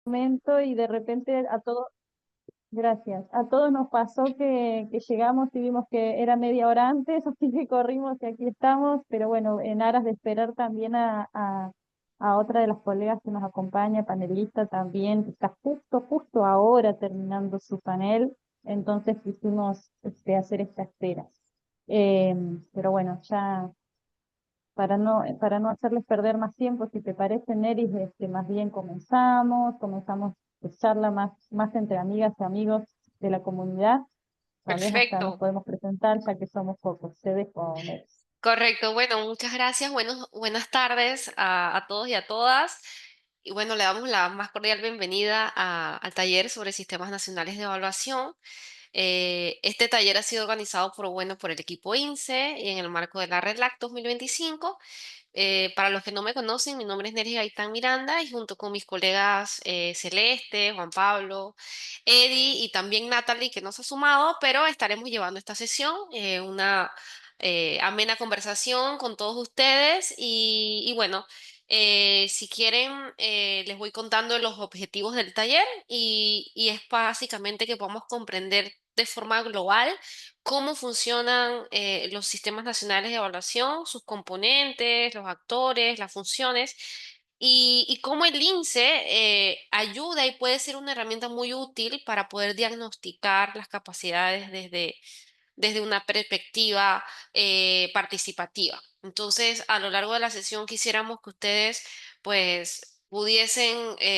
momento y de repente a todos, gracias, a todos nos pasó que llegamos y vimos que era media hora antes, así que corrimos y aquí estamos, pero bueno, en aras de esperar también a otra de las colegas que nos acompaña, panelista también, que está justo ahora terminando su panel, entonces quisimos hacer esta espera. Pero bueno, ya para no hacerles perder más tiempo, si te parece, Neris, más bien comenzamos charla más entre amigas y amigos de la comunidad. Tal vez hasta nos Perfecto, podemos presentar, ya que somos pocos. Te dejo, Neris. correcto. Bueno, muchas gracias. Buenas tardes a todos y a todas. Y bueno, le damos la más cordial bienvenida al taller sobre sistemas nacionales de evaluación. Este taller ha sido organizado por el equipo INSE y en el marco de la RELAC 2025. Para los que no me conocen, mi nombre es Nery Gaitán Miranda y junto con mis colegas Celeste, Juan Pablo, Eddie y también Natalie, que nos ha sumado, pero estaremos llevando esta sesión, una amena conversación con todos ustedes y bueno, si quieren, les voy contando los objetivos del taller y es básicamente que podamos comprender de forma global cómo funcionan los sistemas nacionales de evaluación, sus componentes, los actores, las funciones, y cómo el INSE ayuda y puede ser una herramienta muy útil para poder diagnosticar las capacidades desde una perspectiva participativa. Entonces, a lo largo de la sesión quisiéramos que ustedes pues pudiesen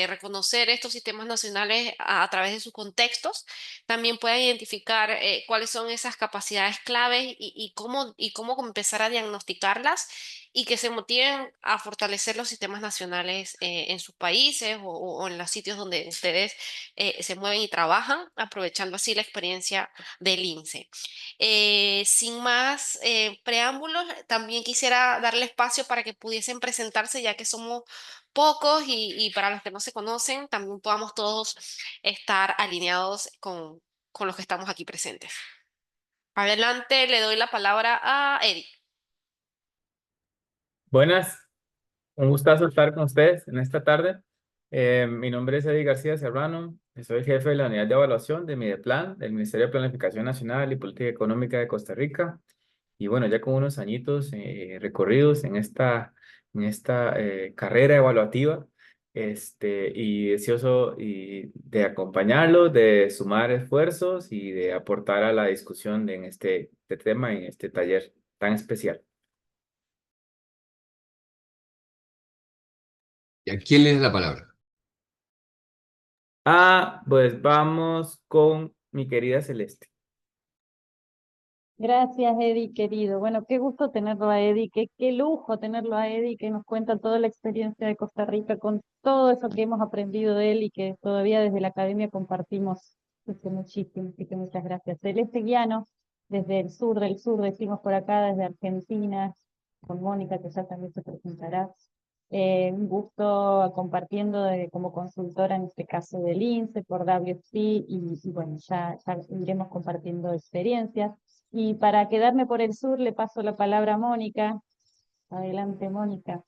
reconocer estos sistemas nacionales a través de sus contextos, también puedan identificar cuáles son esas capacidades claves y cómo empezar a diagnosticarlas y que se motiven a fortalecer los sistemas nacionales en sus países o en los sitios donde ustedes se mueven y trabajan, aprovechando así la experiencia del INSE. Sin más preámbulos, también quisiera darle espacio para que pudiesen presentarse, ya que somos pocos y para los que no se conocen, también podamos todos estar alineados con los que estamos aquí presentes. Adelante, le doy la palabra a Eric. Buenas, un gustazo estar con ustedes en esta tarde. Mi nombre es Eddie García Serrano, soy el jefe de la unidad de evaluación de Mideplan, del Ministerio de Planificación Nacional y Política Económica de Costa Rica. Y bueno, ya con unos añitos recorridos en esta carrera evaluativa, y deseoso de acompañarlos, de sumar esfuerzos y de aportar a la discusión en este tema, en este taller tan especial. ¿Y a quién le da la palabra? Pues vamos con mi querida Celeste. Gracias, Eddie, querido. Bueno, qué gusto tenerlo a Eddie, qué lujo tenerlo a Eddie, que nos cuenta toda la experiencia de Costa Rica con todo eso que hemos aprendido de él y que todavía desde la academia compartimos hace muchísimo. Así que muchas gracias. Celeste Guiano, desde el sur del sur, decimos por acá, desde Argentina, con Mónica, que ya también se presentará. Un gusto compartiendo como consultora, en este caso del INSE, por WC, y bueno, ya iremos compartiendo experiencias. Y para quedarme por el sur, le paso la palabra a Mónica. Adelante, Mónica.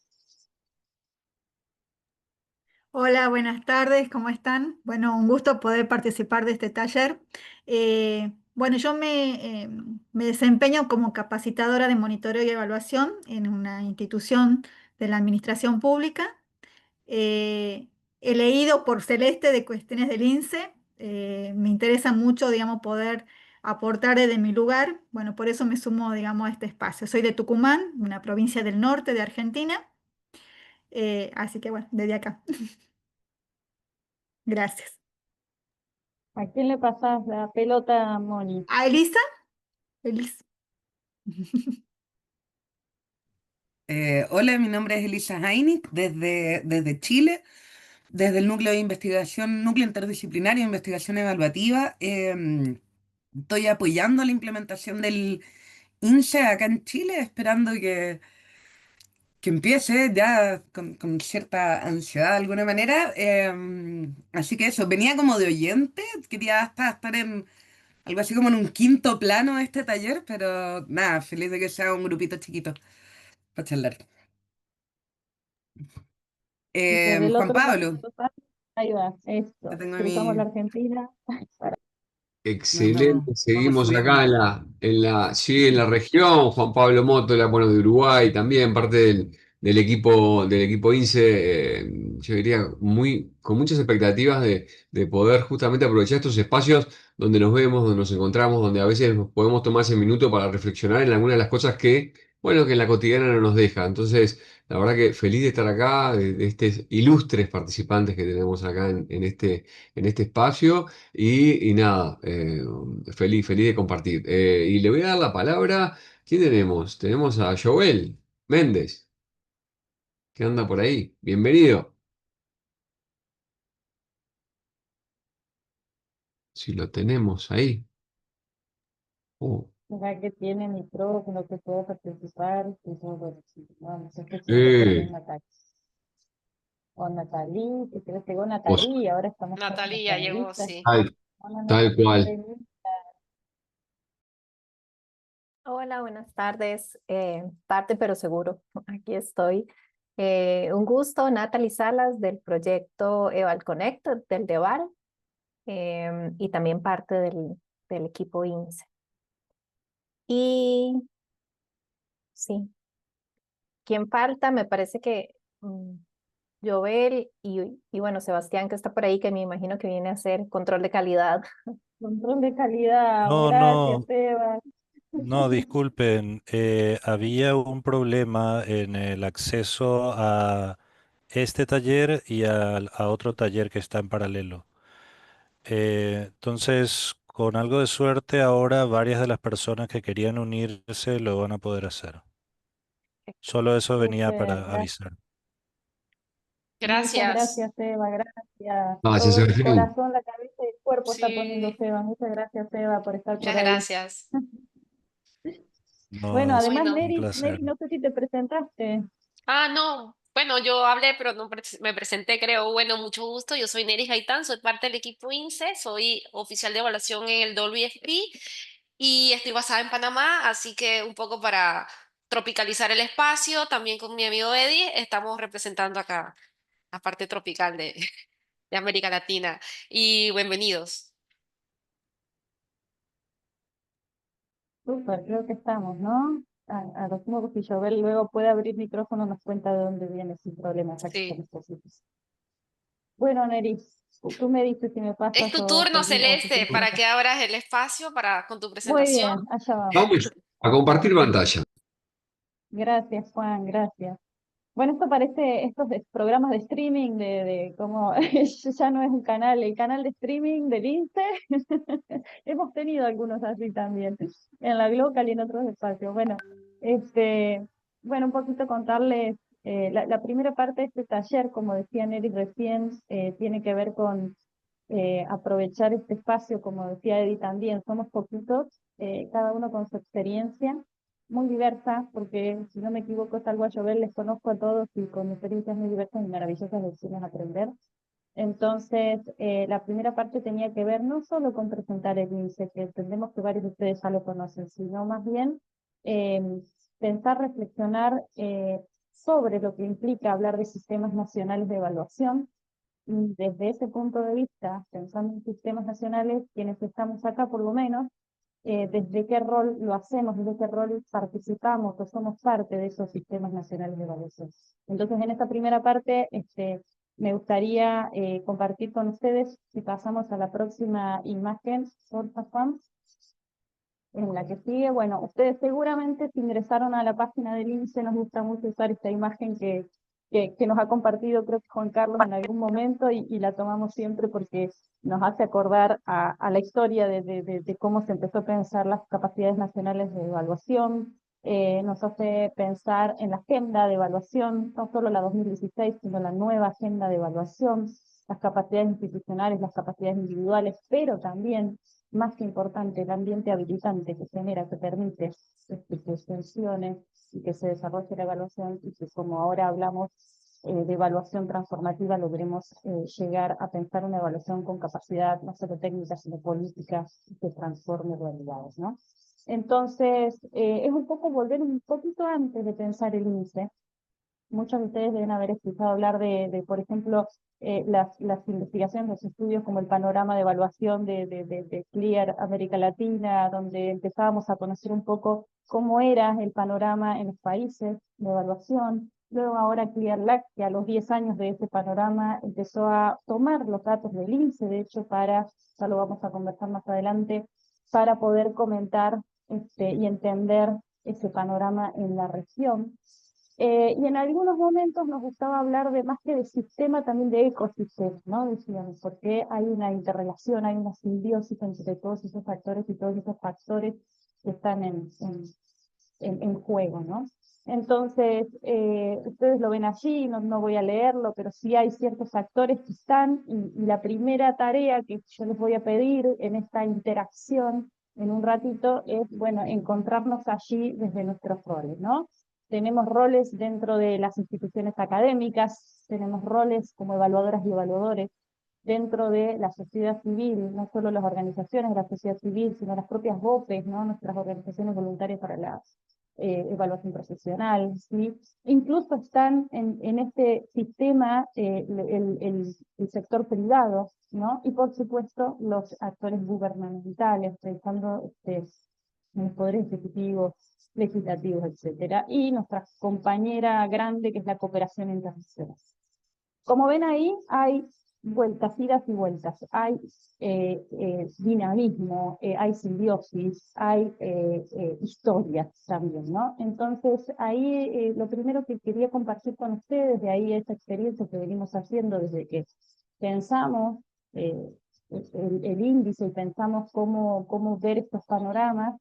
Hola, buenas tardes, ¿cómo están? Bueno, un gusto poder participar de este taller. Bueno, yo me desempeño como capacitadora de monitoreo y evaluación en una institución de la administración pública. He leído por Celeste de cuestiones del INSE. Me interesa mucho, digamos, poder aportar desde mi lugar. Bueno, por eso me sumo, digamos, a este espacio. Soy de Tucumán, una provincia del norte de Argentina. Así que bueno, desde acá. Gracias. ¿A quién le pasas la pelota, Moni? ¿A Elisa? Elisa. Hola, mi nombre es Elisa Heinig, desde Chile, desde el núcleo de investigación, núcleo interdisciplinario de investigación evaluativa. Estoy apoyando la implementación del INSE acá en Chile, esperando que empiece ya con cierta ansiedad de alguna manera. Así que eso, venía como de oyente, quería hasta estar en algo así como en un quinto plano de este taller, pero nada, feliz de que sea un grupito chiquito para charlar. Y desde el Juan otro lado Pablo, total. Ahí va, Que esto. tengo Cruzamos la mi... Argentina. Excelente, Vamos seguimos acá subiendo. sí, en la región, Juan Pablo Mótola, bueno, de Uruguay también, parte del equipo INSE, yo diría, con muchas expectativas de poder justamente aprovechar estos espacios donde nos vemos, donde nos encontramos, donde a veces nos podemos tomar ese minuto para reflexionar en algunas de las cosas que, bueno, que en la cotidiana no nos deja. Entonces, la verdad que feliz de estar acá, de estos ilustres participantes que tenemos acá en este espacio. Y nada, feliz de compartir. Y le voy a dar la palabra. ¿Quién tenemos? Tenemos a Joel Méndez, que anda por ahí. Bienvenido. Si lo tenemos ahí. Oh, ¿Será que tiene micrófono que puedo participar? Pues, bueno, sí, no, no sé qué siento por ahí eh, en Natalia. O Natalí, que creo que llegó os- Natalí, ahora estamos todos los Natalia ya llegó, panelistas. sí. tal, Hola tal Natalia, cual. bienvenida. Hola, buenas tardes. Tarde pero seguro, aquí estoy. Un gusto, Natalie Salas del proyecto Eval Connect del DEVAL y también parte del equipo INSE. Y sí, ¿quién falta? Me parece que Joel y bueno, Sebastián que está por ahí, que me imagino que viene a hacer control de calidad. Control de calidad, No, gracias, no, Eva. no, disculpen. Había un problema en el acceso a este taller y a otro taller que está en paralelo. Entonces, con algo de suerte, ahora varias de las personas que querían unirse lo van a poder hacer. Solo eso venía Súper, para gracias. avisar. Muchas Gracias. gracias, Eva, gracias. Gracias, Todo el Sebastián. corazón, la cabeza y el cuerpo está poniendo Sí, Eva. Muchas gracias, Eva, por estar por muchas ahí. gracias. Bueno, No, es además, Bueno. un Neri, placer. Neri, no sé si te presentaste. No. Bueno, yo hablé, pero no me presenté, creo. Bueno, mucho gusto. Yo soy Nery Gaitán, soy parte del equipo INSE, soy oficial de evaluación en el WFP y estoy basada en Panamá, así que un poco para tropicalizar el espacio, también con mi amigo Eddie, estamos representando acá la parte tropical de América Latina. Y bienvenidos. Súper, creo que estamos, ¿no? A lo sumo que si Jovel luego puede abrir micrófono, nos cuenta de dónde viene sin problemas aquí con Sí. los posibles. Bueno, Neri, tú me dices si me Es pasas tu o turno, seguimos o si Celeste, quieres para empezar. que abras el espacio con tu Muy presentación. bien, allá vamos. Vamos a Allá compartir vamos. pantalla. Gracias, Juan, gracias. Bueno, esto parece estos programas de streaming de cómo ya no es un canal, el canal de streaming del INSE. Hemos tenido algunos así también, en la Glocal y en otros espacios. Bueno, bueno, un poquito contarles, la primera parte de este taller, como decía Neri recién, tiene que ver con aprovechar este espacio, como decía Eddie también, somos poquitos, cada uno con su experiencia muy diversa, porque si no me equivoco, salvo a Jovel, les conozco a todos y con experiencias muy diversas y maravillosas de decirles aprender. Entonces, la primera parte tenía que ver no solo con presentar el INSE, que entendemos que varios de ustedes ya lo conocen, sino más bien eh, pensar, reflexionar sobre lo que implica hablar de sistemas nacionales de evaluación. Y desde ese punto de vista, pensando en sistemas nacionales, quienes estamos acá por lo menos, desde qué rol lo hacemos, desde qué rol participamos o somos parte de esos sistemas nacionales de evaluación. Entonces, en esta primera parte, me gustaría compartir con ustedes, si pasamos a la próxima imagen, porfa, Juan, en la que sigue. Bueno, ustedes seguramente si ingresaron a la página del INSE, nos gusta mucho usar esta imagen que nos ha compartido, creo que Juan Carlos en algún momento, y la tomamos siempre porque nos hace acordar a la historia de cómo se empezó a pensar las capacidades nacionales de evaluación, nos hace pensar en la agenda de evaluación, no solo la 2016, sino la nueva agenda de evaluación, las capacidades institucionales, las capacidades individuales, pero también, más que importante, el ambiente habilitante que genera, que permite que funcione y que se desarrolle la evaluación, y que como ahora hablamos de evaluación transformativa, logremos llegar a pensar una evaluación con capacidad no solo técnica, sino política, que transforme realidades, ¿no? Entonces, es un poco volver un poquito antes de pensar el INSE, muchos de ustedes deben haber escuchado hablar por ejemplo, las investigaciones, los estudios como el panorama de evaluación de CLEAR América Latina, donde empezábamos a conocer un poco cómo era el panorama en los países de evaluación. Luego ahora CLEAR-LAC, que a los 10 años de ese panorama empezó a tomar los datos del INSEE, de hecho, ya lo vamos a conversar más adelante, para poder comentar y entender ese panorama en la región. Y en algunos momentos nos gustaba hablar de más que de sistema, también de ecosistema, ¿no? Decíamos, porque hay una interrelación, hay una simbiosis entre todos esos factores y todos esos factores que están en juego, ¿no? Entonces, ustedes lo ven allí, no voy a leerlo, pero sí hay ciertos factores que están, y la primera tarea que yo les voy a pedir en esta interacción en un ratito es, bueno, encontrarnos allí desde nuestros roles, ¿no? Tenemos roles dentro de las instituciones académicas, tenemos roles como evaluadoras y evaluadores dentro de la sociedad civil, no solo las organizaciones de la sociedad civil, sino las propias VOPEs, ¿no? Nuestras organizaciones voluntarias para la evaluación profesional, ¿sí? Incluso están en este sistema el sector privado, ¿no? Y por supuesto los actores gubernamentales, pensando en los poderes ejecutivos, legislativos, etcétera, y nuestra compañera grande que es la cooperación internacional. Como ven ahí, hay vueltas, idas y vueltas, hay dinamismo, hay simbiosis, hay historias también, ¿no? Entonces, ahí lo primero que quería compartir con ustedes, de ahí esa experiencia que venimos haciendo desde que pensamos el índice y pensamos cómo ver estos panoramas,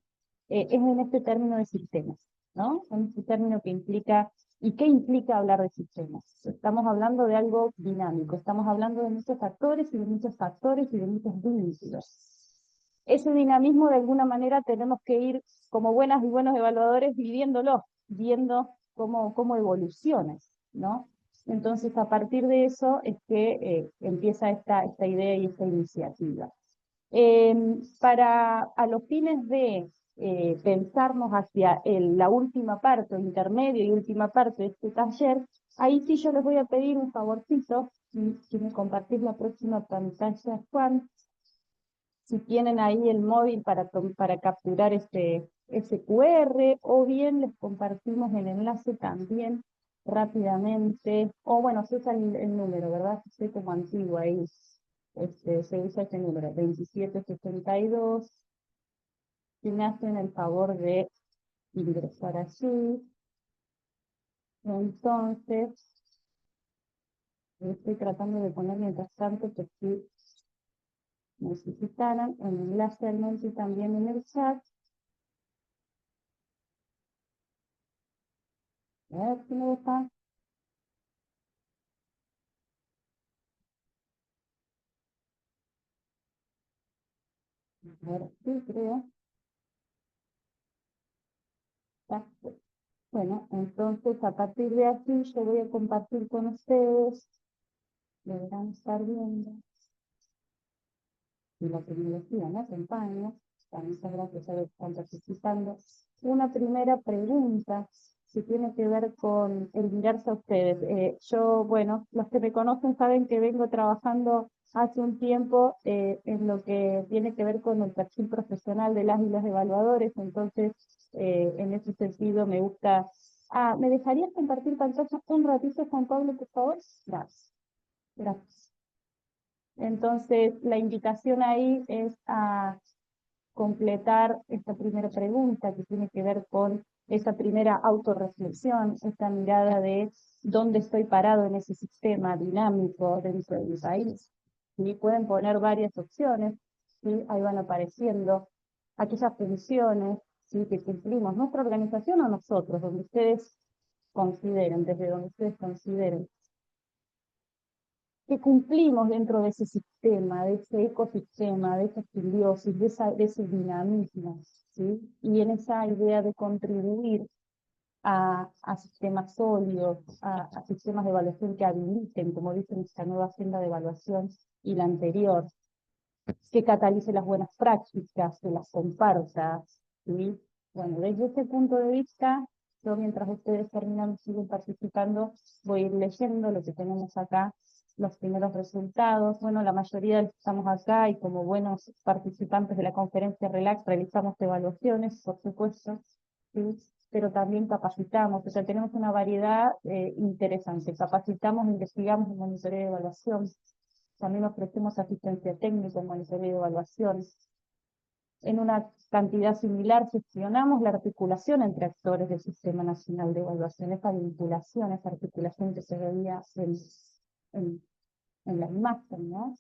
es en este término de sistemas, ¿no? En este término que implica. ¿Y qué implica hablar de sistemas? Estamos hablando de algo dinámico, estamos hablando de muchos factores y de muchos factores y de muchos vínculos. Ese dinamismo, de alguna manera, tenemos que ir, como buenas y buenos evaluadores, viviéndolo, viendo cómo evoluciona, ¿no? Entonces, a partir de eso es que empieza esta idea y esta iniciativa. A los fines de pensarnos hacia la última parte, o intermedio y última parte de este taller, ahí sí yo les voy a pedir un favorcito, si me compartís la próxima pantalla, Juan, si tienen ahí el móvil para capturar ese QR, o bien les compartimos el enlace también rápidamente, o bueno, se usa el número, ¿verdad? Estoy como antiguo ahí. Se usa este número, 2762. Si me hacen el favor de ingresar allí, entonces, estoy tratando de poner mientras tanto que si necesitaran el enlace al Monty también en el chat. A ver si me deja. A ver, sí, creo. Está. Bueno, entonces a partir de aquí yo voy a compartir con ustedes, deberán estar viendo, y la tecnología me acompaña, muchas gracias a los que están participando, una primera pregunta que tiene que ver con el mirarse a ustedes. Bueno, los que me conocen saben que vengo trabajando hace un tiempo en lo que tiene que ver con el perfil profesional de las y los evaluadores, entonces en ese sentido me gusta. ¿Me dejarías compartir pantalla un ratito, Juan Pablo, por favor? Gracias. Gracias. Entonces, la invitación ahí es a completar esta primera pregunta que tiene que ver con esa primera autorreflexión, esta mirada de dónde estoy parado en ese sistema dinámico dentro de mi país. ¿Sí? Pueden poner varias opciones, ¿sí? Ahí van apareciendo aquellas funciones, ¿sí?, que cumplimos nuestra organización o nosotros, donde ustedes consideren, desde donde ustedes consideren que cumplimos dentro de ese sistema, de ese ecosistema, de esa simbiosis, de ese dinamismo, ¿sí? Y en esa idea de contribuir a sistemas sólidos, a sistemas de evaluación que habiliten, como dice nuestra nueva agenda de evaluación y la anterior, que catalice las buenas prácticas, que las comparta, ¿sí? Bueno, desde ese punto de vista, Yo mientras ustedes terminan, siguen participando, voy a ir leyendo lo que tenemos acá, los primeros resultados. Bueno, la mayoría de los que estamos acá y como buenos participantes de la conferencia RELAX realizamos evaluaciones, por supuesto, ¿sí? Pero también capacitamos, o sea, tenemos una variedad interesante. Capacitamos, investigamos en monitoreo de evaluación, también ofrecemos asistencia técnica en monitoreo de evaluación. En una cantidad similar gestionamos la articulación entre actores del Sistema Nacional de Evaluación, esa vinculación, esa articulación que se veía en la imagen, ¿no?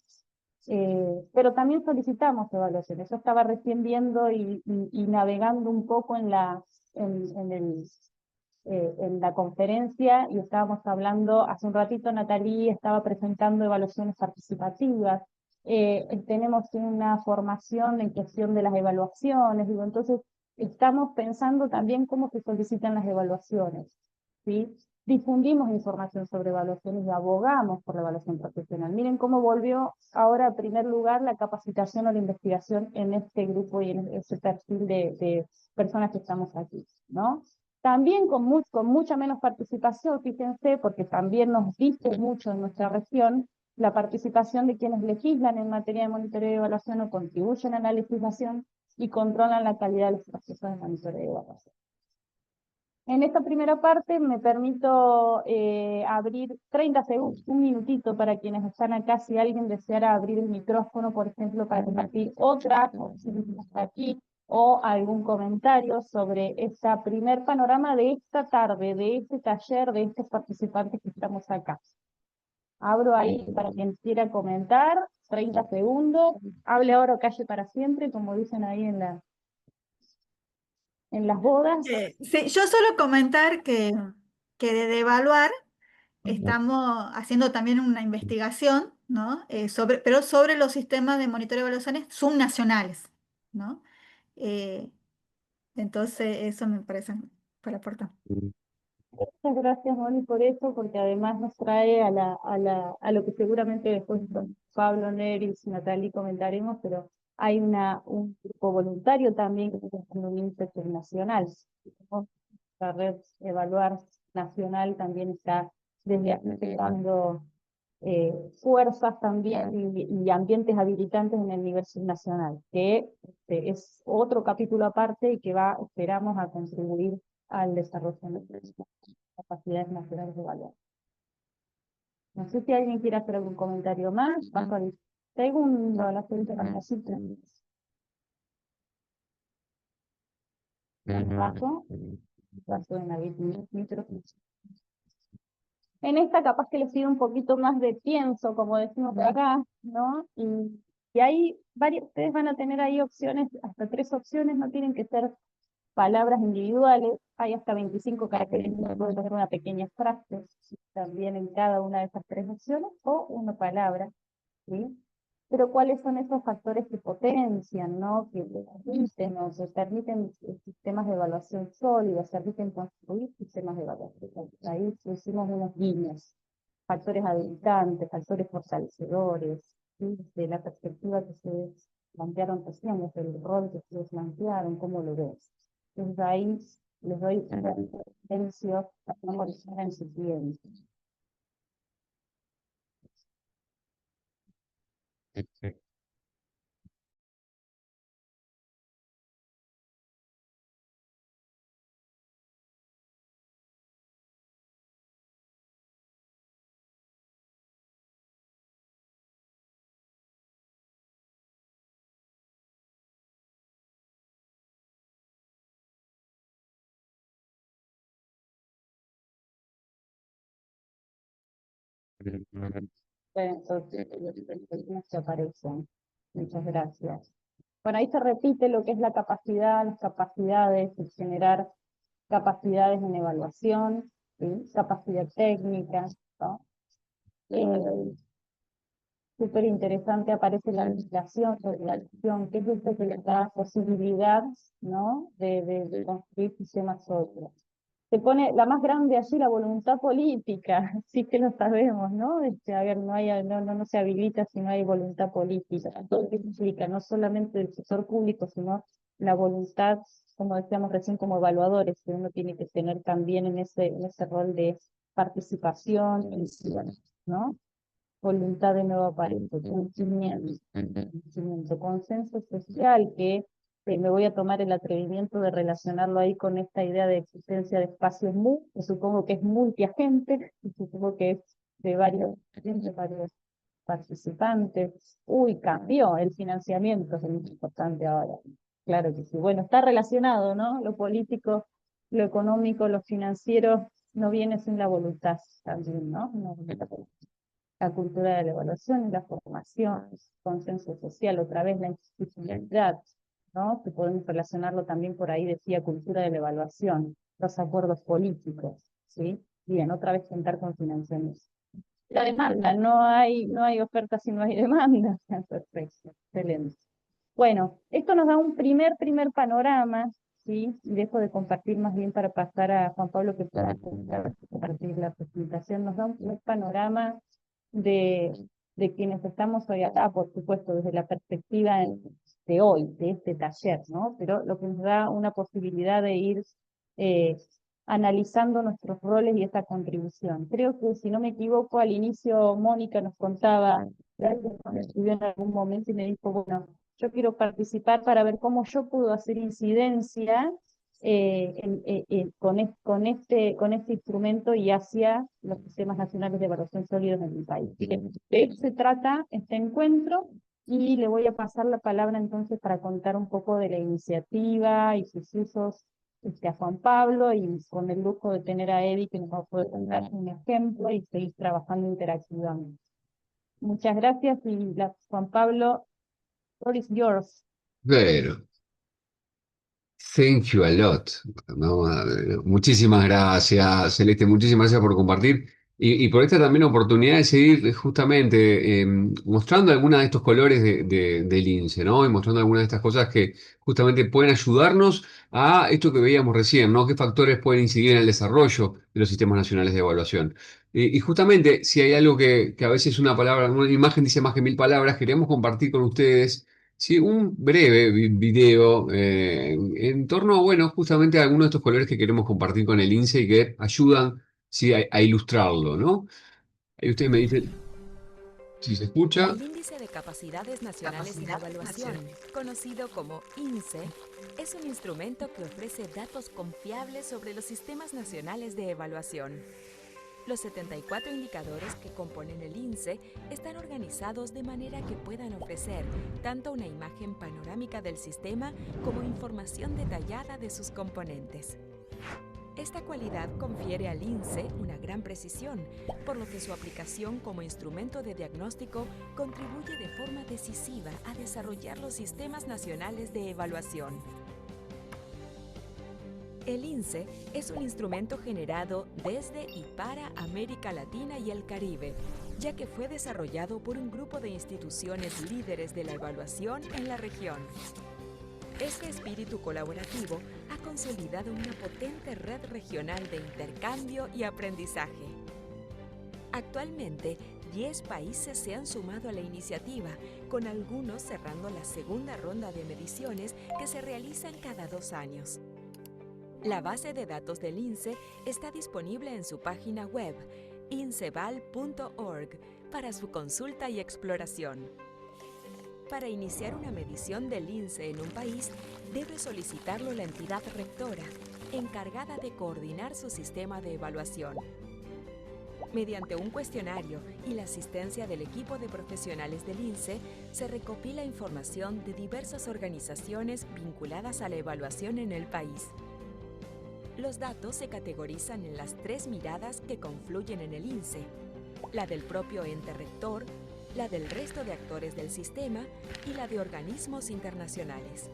Pero también solicitamos evaluaciones. Yo estaba recién viendo y navegando un poco en la conferencia y estábamos hablando, hace un ratito Natalie estaba presentando evaluaciones participativas. Tenemos una formación en cuestión de las evaluaciones, digo, entonces estamos pensando también cómo se solicitan las evaluaciones, ¿sí? Difundimos información sobre evaluaciones y abogamos por la evaluación profesional. Miren cómo volvió ahora a primer lugar la capacitación o la investigación en este grupo y en ese perfil de personas que estamos aquí, ¿no? También con mucha menos participación, fíjense, porque también nos dice mucho en nuestra región la participación de quienes legislan en materia de monitoreo y evaluación o contribuyen a la legislación y controlan la calidad de los procesos de monitoreo y evaluación. En esta primera parte me permito abrir 30 segundos, un minutito para quienes están acá, si alguien deseara abrir el micrófono, por ejemplo, para compartir otra aquí, o algún comentario sobre este primer panorama de esta tarde, de este taller, de estos participantes que estamos acá. Abro ahí para quien quiera comentar, 30 segundos, hable ahora o calle para siempre, como dicen ahí en las bodas. Sí, yo solo comentar que de evaluar estamos haciendo también una investigación, ¿no? Pero sobre los sistemas de monitoreo de evaluaciones subnacionales, ¿no? Eh, entonces, eso me parece para aportar. Muchas gracias, Moni, por eso, porque además nos trae a lo que seguramente después Pablo, Neris, Natalie comentaremos, pero hay un grupo voluntario también que es un índice nacional. La red Evaluar Nacional también está desde dando fuerzas también y ambientes habilitantes en el nivel subnacional, que es otro capítulo aparte y que esperamos a contribuir al desarrollo de las capacidades nacionales de evaluar. No sé si alguien quiere hacer algún comentario más. Paso al segundo, a la segunda pasita. Paso en la micrófono. En esta capaz que les pido un poquito más de pienso, como decimos acá, ¿no? Y hay varias, ustedes van a tener ahí opciones, hasta 3 opciones, no tienen que ser palabras individuales, hay hasta 25 caracteres, puede tener una pequeña frase también en cada una de esas 3 opciones, o una palabra, ¿sí? Pero ¿cuáles son esos factores que potencian, ¿no? Que permiten, o que permiten sistemas de evaluación sólidos, permiten construir sistemas de evaluación? Ahí hicimos unos guiños, factores habilitantes, factores fortalecedores, ¿sí? De la perspectiva que se plantearon recién, desde el rol que se plantearon, ¿cómo lo ves? Entonces ahí les doy un inicio a memorizar en su tiempo. Bueno, entonces, que aparecen. Muchas gracias. Bueno, ahí se repite lo que es la capacidad, las capacidades, el generar capacidades en evaluación, ¿sí? Capacidad técnica, ¿no? Súper interesante aparece la legislación sobre la acción, que es esto que les da posibilidad, ¿no? de construir sistemas sólidos. Se pone la más grande allí, la voluntad política, sí que lo sabemos, ¿no? A ver, no se habilita si no hay voluntad política. Todo lo que implica, no solamente del sector público, sino la voluntad como decíamos recién, como evaluadores, que uno tiene que tener también en ese rol de participación, ¿no? Voluntad de nuevo aparece, conocimiento, consenso social, que me voy a tomar el atrevimiento de relacionarlo ahí con esta idea de existencia de espacios que supongo que es multiagente, y supongo que es de varios participantes. Uy, cambió el financiamiento, es muy importante ahora. Claro que sí. Bueno, está relacionado, ¿no? Lo político, lo económico, lo financiero, no viene sin la voluntad también, ¿no? La cultura de la evaluación y la formación, consenso social, otra vez la institucionalidad, ¿no? Que podemos relacionarlo también por ahí, decía, cultura de la evaluación, los acuerdos políticos, ¿sí? Bien, otra vez contar con financiamiento. La demanda, no hay oferta si no hay demanda. Perfecto, excelente. Bueno, esto nos da un primer panorama, ¿sí? Y dejo de compartir más bien para pasar a Juan Pablo, que para compartir la presentación, nos da un primer panorama de quienes estamos hoy acá, por supuesto, desde la perspectiva de hoy, de este taller, ¿no? Pero lo que nos da una posibilidad de ir analizando nuestros roles y esta contribución. Creo que, si no me equivoco, al inicio Mónica nos contaba, me escribió en algún momento y me dijo, bueno, yo quiero participar para ver cómo yo puedo hacer incidencia con este instrumento y hacia los sistemas nacionales de evaluación sólidos en mi país. De eso se trata este encuentro, y le voy a pasar la palabra entonces para contar un poco de la iniciativa y sus usos a Juan Pablo, y con el lujo de tener a Eddie, que nos va a poder dar un ejemplo y seguir trabajando interactivamente. Muchas gracias, y Juan Pablo, what is yours? Pero, thank you a lot. No, muchísimas gracias, Celeste, muchísimas gracias por compartir y por esta también oportunidad de seguir justamente mostrando algunos de estos colores del INSE, ¿no? Y mostrando algunas de estas cosas que justamente pueden ayudarnos a esto que veíamos recién, ¿no? ¿Qué factores pueden incidir en el desarrollo de los sistemas nacionales de evaluación? Y justamente, si hay algo que a veces una palabra, una imagen dice más que 1000 palabras, queríamos compartir con ustedes. Sí, un breve video en torno, bueno, justamente a algunos de estos colores que queremos compartir con el INSE y que ayudan, sí, a ilustrarlo, ¿no? Ahí ustedes me dicen si se escucha. El Índice de Capacidades Nacionales en Evaluación, conocido como INSE, es un instrumento que ofrece datos confiables sobre los sistemas nacionales de evaluación. Los 74 indicadores que componen el INSE están organizados de manera que puedan ofrecer tanto una imagen panorámica del sistema como información detallada de sus componentes. Esta cualidad confiere al INSE una gran precisión, por lo que su aplicación como instrumento de diagnóstico contribuye de forma decisiva a desarrollar los sistemas nacionales de evaluación. El INSE es un instrumento generado desde y para América Latina y el Caribe, ya que fue desarrollado por un grupo de instituciones líderes de la evaluación en la región. Este espíritu colaborativo ha consolidado una potente red regional de intercambio y aprendizaje. Actualmente, 10 países se han sumado a la iniciativa, con algunos cerrando la segunda ronda de mediciones que se realizan cada 2 años. La base de datos del INSE está disponible en su página web, inceval.org, para su consulta y exploración. Para iniciar una medición del INSE en un país, debe solicitarlo la entidad rectora, encargada de coordinar su sistema de evaluación. Mediante un cuestionario y la asistencia del equipo de profesionales del INSE, se recopila información de diversas organizaciones vinculadas a la evaluación en el país. Los datos se categorizan en las 3 miradas que confluyen en el INSE: la del propio ente rector, la del resto de actores del sistema y la de organismos internacionales.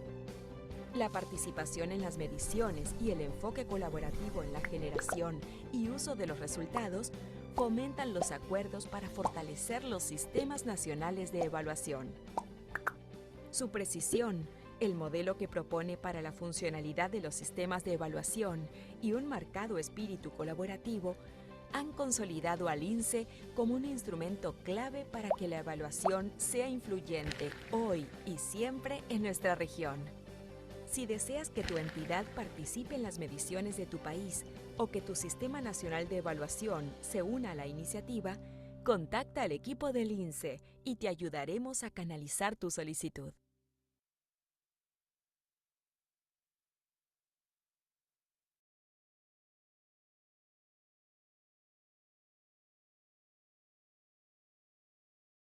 La participación en las mediciones y el enfoque colaborativo en la generación y uso de los resultados fomentan los acuerdos para fortalecer los sistemas nacionales de evaluación. Su precisión, el modelo que propone para la funcionalidad de los sistemas de evaluación y un marcado espíritu colaborativo han consolidado al INSE como un instrumento clave para que la evaluación sea influyente hoy y siempre en nuestra región. Si deseas que tu entidad participe en las mediciones de tu país o que tu Sistema Nacional de Evaluación se una a la iniciativa, contacta al equipo del INSE y te ayudaremos a canalizar tu solicitud.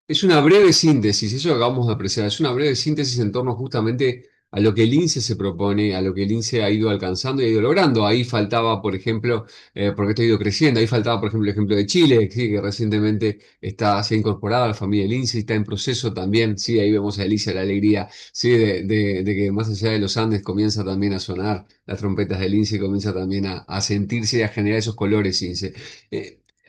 Es una breve síntesis, eso que acabamos de apreciar, es una breve síntesis en torno justamente a lo que el INSE se propone, a lo que el INSE ha ido alcanzando y ha ido logrando. Ahí faltaba, por ejemplo, porque esto ha ido creciendo, ahí faltaba, por ejemplo, el ejemplo de Chile, sí, que recientemente se ha incorporado a la familia del INSE y está en proceso también, sí, ahí vemos a Alicia la alegría, sí, de que más allá de los Andes comienza también a sonar las trompetas del INSE y comienza también a sentirse y a generar esos colores INSE.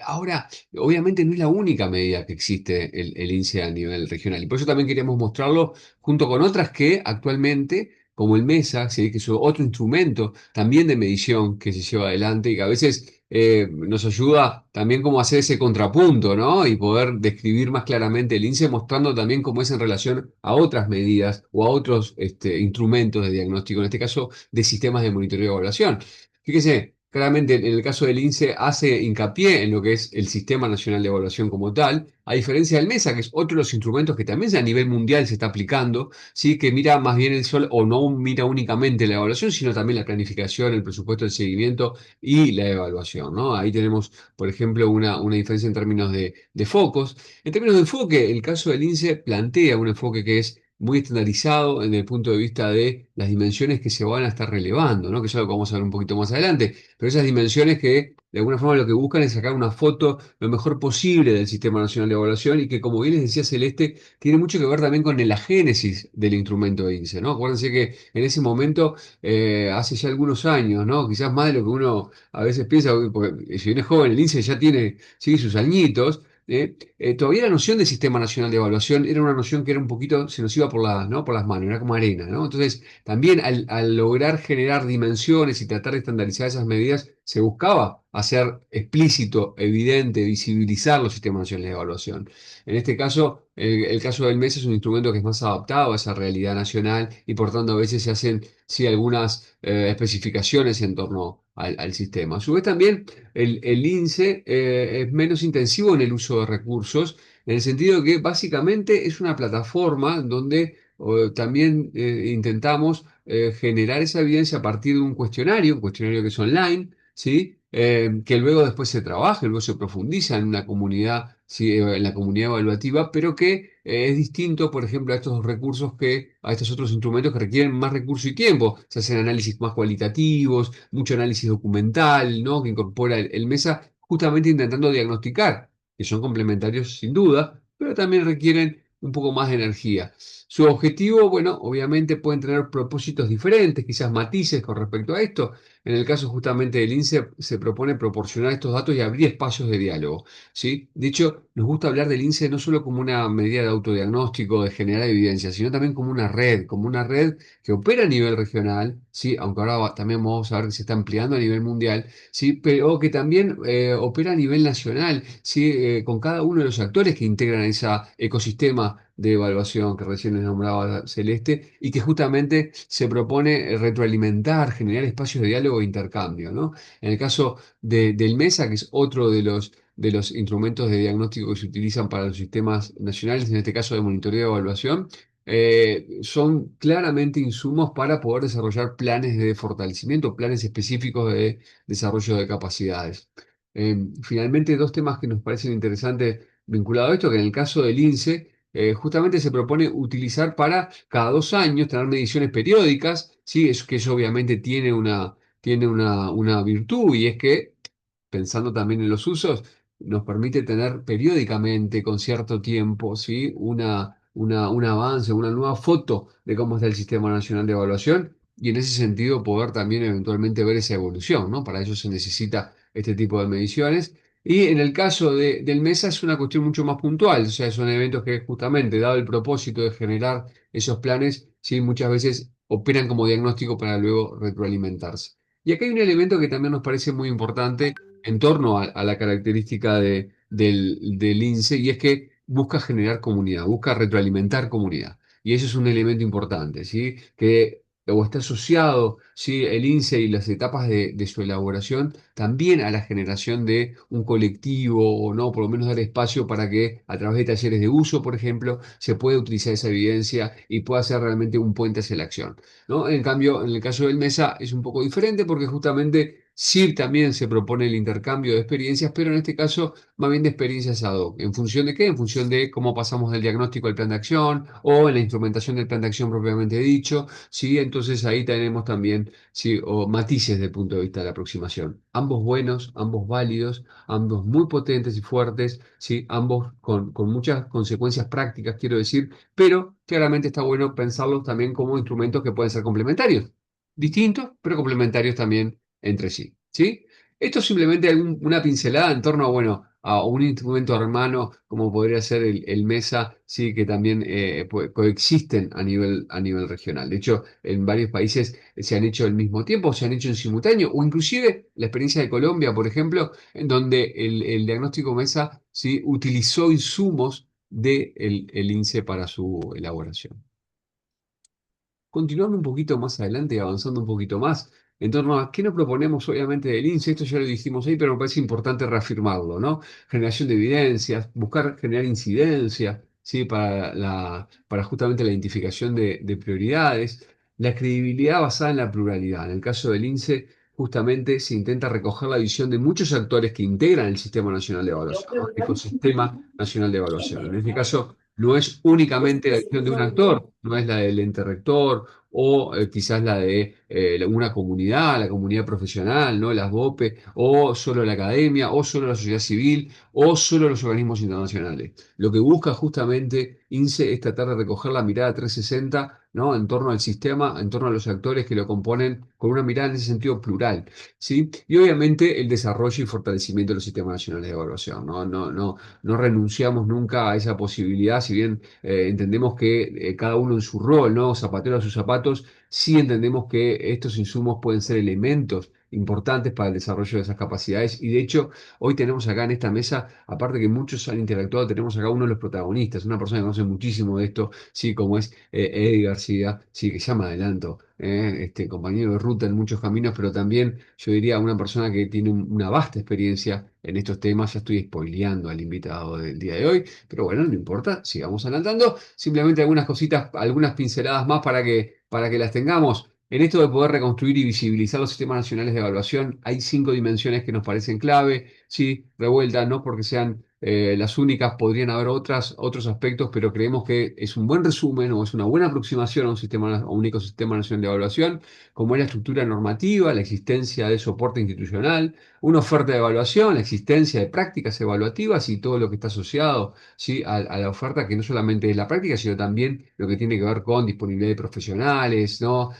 Ahora, obviamente no es la única medida que existe el INSEE a nivel regional y por eso también queríamos mostrarlo junto con otras que actualmente, como el MESA, ¿sí? Que es otro instrumento también de medición que se lleva adelante y que a veces nos ayuda también como a hacer ese contrapunto, ¿no? Y poder describir más claramente el INSEE mostrando también cómo es en relación a otras medidas o a otros instrumentos de diagnóstico, en este caso de sistemas de monitoreo y evaluación. Fíjese, claramente en el caso del INSEE hace hincapié en lo que es el Sistema Nacional de Evaluación como tal, a diferencia del MESA, que es otro de los instrumentos que también a nivel mundial se está aplicando, ¿sí? Que mira más bien el sol o no mira únicamente la evaluación, sino también la planificación, el presupuesto, el seguimiento y la evaluación, ¿no? Ahí tenemos, por ejemplo, una diferencia en términos de focos. En términos de enfoque, el caso del INSEE plantea un enfoque que es muy estandarizado en el punto de vista de las dimensiones que se van a estar relevando, ¿no? Que es algo que vamos a ver un poquito más adelante, pero esas dimensiones que de alguna forma lo que buscan es sacar una foto lo mejor posible del Sistema Nacional de Evaluación y que, como bien les decía Celeste, tiene mucho que ver también con la génesis del instrumento INSEE, ¿no? Acuérdense que en ese momento, hace ya algunos años, ¿no? Quizás más de lo que uno a veces piensa, porque si uno es joven, el INSEE ya tiene, sí, sus añitos. Todavía la noción de Sistema Nacional de Evaluación era una noción que era un poquito, se nos iba por, ¿no? por las manos, era como arena, ¿no? Entonces, también al lograr generar dimensiones y tratar de estandarizar esas medidas, se buscaba hacer explícito, evidente, visibilizar los sistemas nacionales de evaluación. En este caso, el caso del MES es un instrumento que es más adaptado a esa realidad nacional y por tanto a veces se hacen sí, algunas especificaciones en torno al sistema. A su vez también el INSEE es menos intensivo en el uso de recursos, en el sentido de que básicamente es una plataforma donde también intentamos generar esa evidencia a partir de un cuestionario que es online, ¿sí? Que luego después se trabaja, luego se profundiza en una comunidad, ¿sí? En la comunidad evaluativa, pero que es distinto, por ejemplo, a estos recursos que a estos otros instrumentos que requieren más recurso y tiempo. Se hacen análisis más cualitativos, mucho análisis documental, ¿no? Que incorpora el MESA, justamente intentando diagnosticar, que son complementarios sin duda, pero también requieren un poco más de energía. Su objetivo, bueno, obviamente pueden tener propósitos diferentes, quizás matices con respecto a esto. En el caso justamente del INSEE se propone proporcionar estos datos y abrir espacios de diálogo, ¿sí? De hecho, nos gusta hablar del INSEE no solo como una medida de autodiagnóstico, de generar evidencia, sino también como una red que opera a nivel regional, ¿sí? Aunque ahora también vamos a ver que se está ampliando a nivel mundial, ¿sí? Pero que también opera a nivel nacional, ¿sí? Con cada uno de los actores que integran ese ecosistema de evaluación que recién les nombraba Celeste y que justamente se propone retroalimentar, generar espacios de diálogo e intercambio, ¿no? En el caso del MESA, que es otro de los instrumentos de diagnóstico que se utilizan para los sistemas nacionales, en este caso de monitoreo y evaluación, son claramente insumos para poder desarrollar planes de fortalecimiento, planes específicos de desarrollo de capacidades. Finalmente, dos temas que nos parecen interesantes vinculados a esto, que en el caso del INSEE, justamente se propone utilizar para cada 2 años tener mediciones periódicas, ¿sí? Que eso obviamente tiene una virtud y es que pensando también en los usos, nos permite tener periódicamente, con cierto tiempo, ¿sí? Un avance, una nueva foto de cómo está el Sistema Nacional de Evaluación y en ese sentido poder también eventualmente ver esa evolución, ¿no? Para eso se necesita este tipo de mediciones. Y en el caso del MESA es una cuestión mucho más puntual, o sea, son eventos que justamente, dado el propósito de generar esos planes, ¿sí? Muchas veces operan como diagnóstico para luego retroalimentarse. Y acá hay un elemento que también nos parece muy importante en torno a la característica del INSEE y es que busca generar comunidad, busca retroalimentar comunidad. Y eso es un elemento importante, ¿sí? Que o está asociado, ¿sí? El INSE y las etapas de su elaboración también a la generación de un colectivo o no, por lo menos dar espacio para que a través de talleres de uso, por ejemplo, se pueda utilizar esa evidencia y pueda ser realmente un puente hacia la acción, ¿no? En cambio, en el caso del MESA es un poco diferente porque justamente sí también se propone el intercambio de experiencias, pero en este caso más bien de experiencias ad hoc. ¿En función de qué? En función de cómo pasamos del diagnóstico al plan de acción o en la instrumentación del plan de acción propiamente dicho. Sí, entonces ahí tenemos también, sí, o matices desde el punto de vista de la aproximación. Ambos buenos, ambos válidos, ambos muy potentes y fuertes, sí, ambos con muchas consecuencias prácticas, quiero decir, pero claramente está bueno pensarlos también como instrumentos que pueden ser complementarios. Distintos, pero complementarios también entre sí, ¿sí? Esto es simplemente una pincelada en torno a, bueno, a un instrumento hermano como podría ser el MESA, sí, que también coexisten a nivel regional. De hecho, en varios países se han hecho al mismo tiempo, se han hecho en simultáneo, o inclusive la experiencia de Colombia, por ejemplo, en donde el diagnóstico MESA sí, utilizó insumos del el INSE para su elaboración. Continuando un poquito más adelante y avanzando un poquito más en torno a qué nos proponemos obviamente del INSE, esto ya lo dijimos ahí, pero me parece importante reafirmarlo, ¿no? Generación de evidencias, buscar generar incidencia, ¿sí? Para justamente la identificación de prioridades, la credibilidad basada en la pluralidad. En el caso del INSE, justamente se intenta recoger la visión de muchos actores que integran el Sistema Nacional de Evaluación, ¿no? El Ecosistema Nacional de Evaluación. En este caso, no es únicamente la visión de un actor, no es la del ente rector o quizás la de una comunidad, la comunidad profesional, ¿no? Las BOPE, o solo la academia, o solo la sociedad civil, o solo los organismos internacionales. Lo que busca justamente INSE es tratar de recoger la mirada 360, ¿no? En torno al sistema, en torno a los actores que lo componen, con una mirada en ese sentido plural, ¿sí? Y obviamente el desarrollo y fortalecimiento de los sistemas nacionales de evaluación, ¿no? No renunciamos nunca a esa posibilidad, si bien entendemos que cada uno en su rol, ¿no? Zapatero a sus zapatos, sí entendemos que estos insumos pueden ser elementos importantes para el desarrollo de esas capacidades y de hecho hoy tenemos acá en esta mesa, aparte que muchos han interactuado, tenemos acá uno de los protagonistas, una persona que conoce muchísimo de esto, sí, como es Eddie García, sí, que ya me adelanto, este compañero de ruta en muchos caminos, pero también yo diría una persona que tiene una vasta experiencia en estos temas. Ya estoy spoileando al invitado del día de hoy, pero bueno, no importa, sigamos adelantando. Simplemente algunas cositas, algunas pinceladas más para que las tengamos. En esto de poder reconstruir y visibilizar los sistemas nacionales de evaluación, hay 5 dimensiones que nos parecen clave, sí, revueltas, no porque sean las únicas, podrían haber otros aspectos, pero creemos que es un buen resumen o es una buena aproximación a un sistema, a un ecosistema nacional de evaluación, como es la estructura normativa, la existencia de soporte institucional, una oferta de evaluación, la existencia de prácticas evaluativas y todo lo que está asociado, ¿sí? A la oferta, que no solamente es la práctica, sino también lo que tiene que ver con disponibilidad de profesionales, ¿no?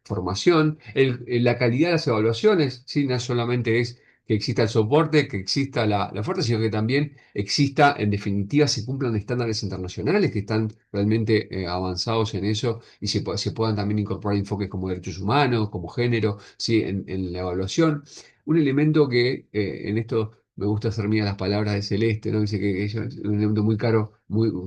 Formación, la calidad de las evaluaciones, ¿sí? No solamente es que exista el soporte, que exista la oferta, sino que también exista, en definitiva, se cumplan estándares internacionales que están realmente avanzados en eso y se puedan también incorporar enfoques como derechos humanos, como género, ¿sí? En la evaluación. Un elemento que en esto me gusta hacer mía las palabras de Celeste, ¿no? Dice que es un elemento muy caro,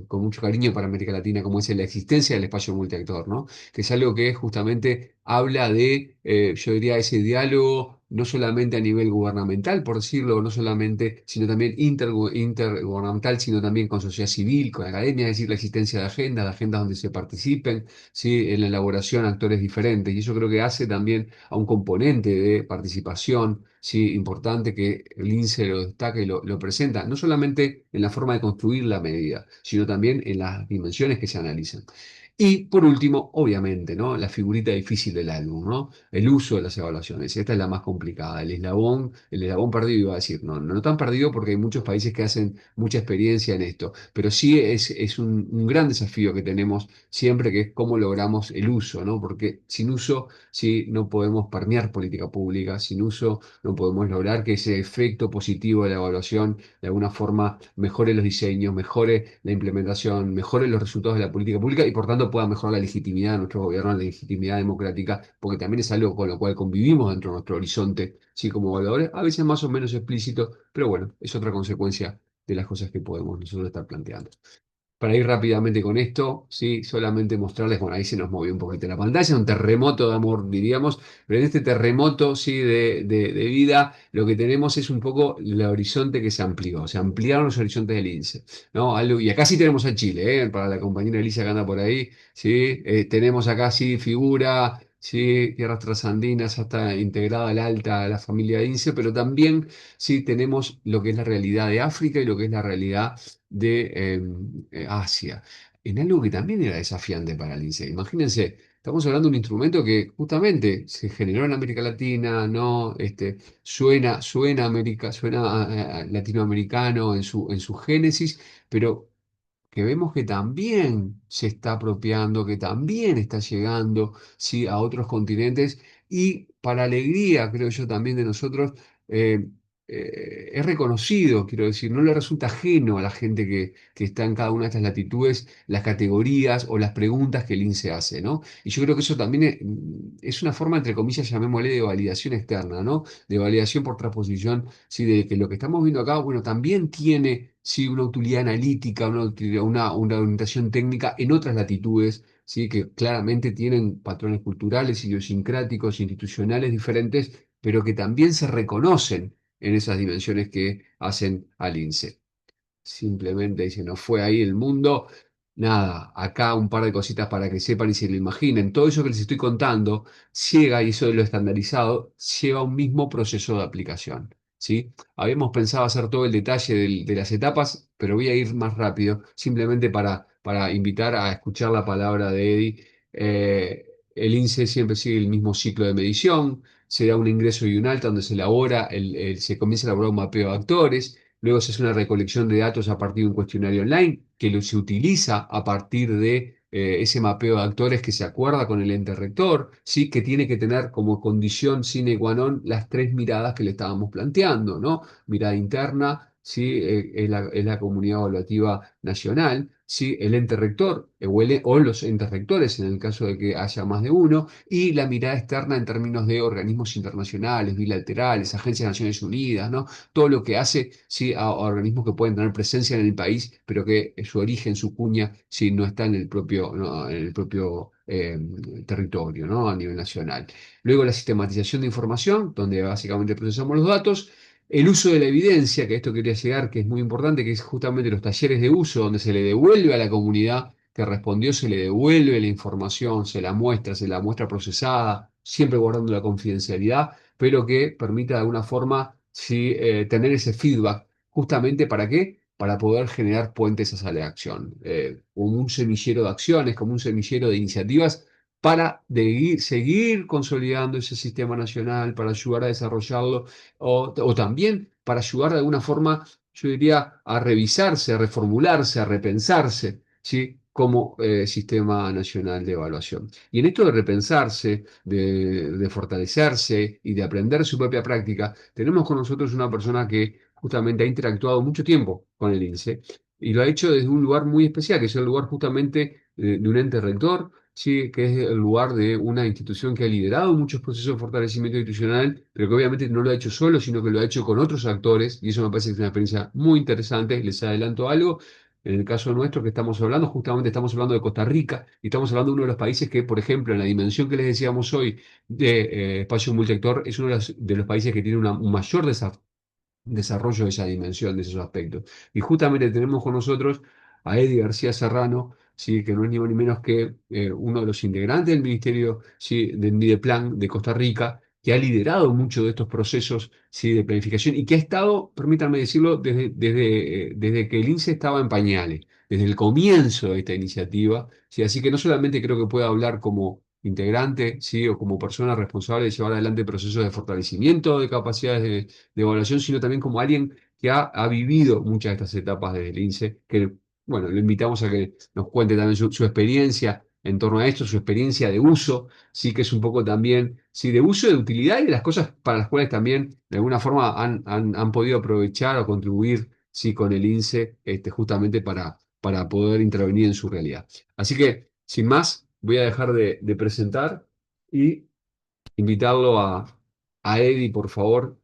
con mucho cariño para América Latina, como es la existencia del espacio multiactor, ¿no? Que es algo que justamente habla de, yo diría, ese diálogo, no solamente a nivel gubernamental, por decirlo, no solamente, sino también intergubernamental, sino también con sociedad civil, con academia, es decir, la existencia de agendas donde se participen, ¿sí? En la elaboración actores diferentes. Y eso creo que hace también a un componente de participación, sí, importante, que el INSE lo destaca y lo presenta, no solamente en la forma de construir la medida, sino también en las dimensiones que se analizan. Y por último, obviamente, ¿no? La figurita difícil del álbum, ¿no? El uso de las evaluaciones. Esta es la más complicada. El eslabón perdido, iba a decir, no tan perdido porque hay muchos países que hacen mucha experiencia en esto, pero sí es un gran desafío que tenemos siempre, que es cómo logramos el uso, ¿no? Porque sin uso, sí, no podemos permear política pública, sin uso no podemos lograr que ese efecto positivo de la evaluación de alguna forma mejore los diseños, mejore la implementación, mejore los resultados de la política pública y por tanto pueda mejorar la legitimidad de nuestro gobierno, la legitimidad democrática, porque también es algo con lo cual convivimos dentro de nuestro horizonte, sí, como evaluadores, a veces más o menos explícito, pero bueno, es otra consecuencia de las cosas que podemos nosotros estar planteando. para ir rápidamente con esto, ¿sí? Solamente mostrarles, bueno, ahí se nos movió un poquito la pantalla, un terremoto de amor, diríamos, pero en este terremoto, ¿sí? de vida, lo que tenemos es un poco el horizonte que se amplió, se ampliaron los horizontes del INSE, ¿no? Y acá sí tenemos a Chile, para la compañera Elisa que anda por ahí, ¿sí? Tenemos acá sí figura, ¿sí? Tierras trasandinas, hasta integrada al Alta, a la familia INSE, pero también, sí, tenemos lo que es la realidad de África y lo que es la realidad de Asia, en algo que también era desafiante para el INSEE. Imagínense, estamos hablando de un instrumento que justamente se generó en América Latina, ¿no? Suena latinoamericano en su génesis, pero que vemos que también se está apropiando, que también está llegando, ¿sí? a otros continentes y para alegría, creo yo, también de nosotros, eh, es reconocido, quiero decir, no le resulta ajeno a la gente que está en cada una de estas latitudes las categorías o las preguntas que el INSEE hace, ¿no? Y yo creo que eso también es una forma, entre comillas, llamémosle de validación externa, ¿no? De validación por transposición, ¿sí? De que lo que estamos viendo acá, bueno, también tiene, sí, una utilidad analítica, una orientación técnica en otras latitudes, ¿sí? Que claramente tienen patrones culturales, idiosincráticos, institucionales diferentes, pero que también se reconocen en esas dimensiones que hacen al INSEE. Simplemente dice, no fue ahí el mundo. Nada, acá un par de cositas para que sepan y se lo imaginen. Todo eso que les estoy contando llega, y eso de lo estandarizado, lleva un mismo proceso de aplicación. ¿Sí? Habíamos pensado hacer todo el detalle de las etapas, pero voy a ir más rápido, simplemente para invitar a escuchar la palabra de Eddie. El INSEE siempre sigue el mismo ciclo de medición, se da un ingreso y un alta donde se elabora, se comienza a elaborar un mapeo de actores. Luego se hace una recolección de datos a partir de un cuestionario online que se utiliza a partir de ese mapeo de actores que se acuerda con el ente rector, ¿sí? Que tiene que tener como condición sine qua non las tres miradas que le estábamos planteando, ¿no? Mirada interna, ¿sí? Es la comunidad evaluativa nacional, ¿sí? El ente rector o los entes rectores en el caso de que haya más de uno, y la mirada externa en términos de organismos internacionales, bilaterales, agencias de Naciones Unidas, ¿no? Todo lo que hace, ¿sí? a organismos que pueden tener presencia en el país, pero que su origen, su cuña, ¿sí? no está en el propio, ¿no? en el propio territorio, ¿no? a nivel nacional. Luego la sistematización de información, donde básicamente procesamos los datos. El uso de la evidencia, que a esto quería llegar, que es muy importante, que es justamente los talleres de uso, donde se le devuelve a la comunidad que respondió, se le devuelve la información, se la muestra procesada, siempre guardando la confidencialidad, pero que permita de alguna forma, sí, tener ese feedback. ¿Justamente para qué? Para poder generar puentes hacia la acción, como un semillero de acciones, como un semillero de iniciativas para seguir consolidando ese sistema nacional, para ayudar a desarrollarlo, o también para ayudar de alguna forma, yo diría, a revisarse, a reformularse, a repensarse, ¿sí? como sistema nacional de evaluación. Y en esto de repensarse, de fortalecerse y de aprender su propia práctica, tenemos con nosotros una persona que justamente ha interactuado mucho tiempo con el INSEE y lo ha hecho desde un lugar muy especial, que es el lugar justamente de un ente rector, ¿sí? que es el lugar de una institución que ha liderado muchos procesos de fortalecimiento institucional, pero que obviamente no lo ha hecho solo, sino que lo ha hecho con otros actores, y eso me parece que es una experiencia muy interesante. Les adelanto algo. En el caso nuestro que estamos hablando, justamente estamos hablando de Costa Rica, y estamos hablando de uno de los países que, por ejemplo, en la dimensión que les decíamos hoy de espacio multiactor, es uno de los países que tiene un mayor desarrollo de esa dimensión, de esos aspectos. Y justamente tenemos con nosotros a Eddie García Serrano, ¿sí? que no es ni más ni menos que uno de los integrantes del Ministerio, ¿sí? del Mideplan de Costa Rica, que ha liderado muchos de estos procesos, ¿sí? de planificación y que ha estado, permítanme decirlo, desde que el INSEE estaba en pañales, desde el comienzo de esta iniciativa. ¿Sí? Así que no solamente creo que pueda hablar como integrante, ¿sí? o como persona responsable de llevar adelante procesos de fortalecimiento de capacidades de evaluación, sino también como alguien que ha vivido muchas de estas etapas del INSEE, que, bueno, le invitamos a que nos cuente también su experiencia en torno a esto, su experiencia de uso, sí que es un poco también, sí, de uso, de utilidad y de las cosas para las cuales también de alguna forma han podido aprovechar o contribuir, sí, con el INSEE, justamente para poder intervenir en su realidad. Así que, sin más, voy a dejar de presentar y invitarlo a Eddie, por favor,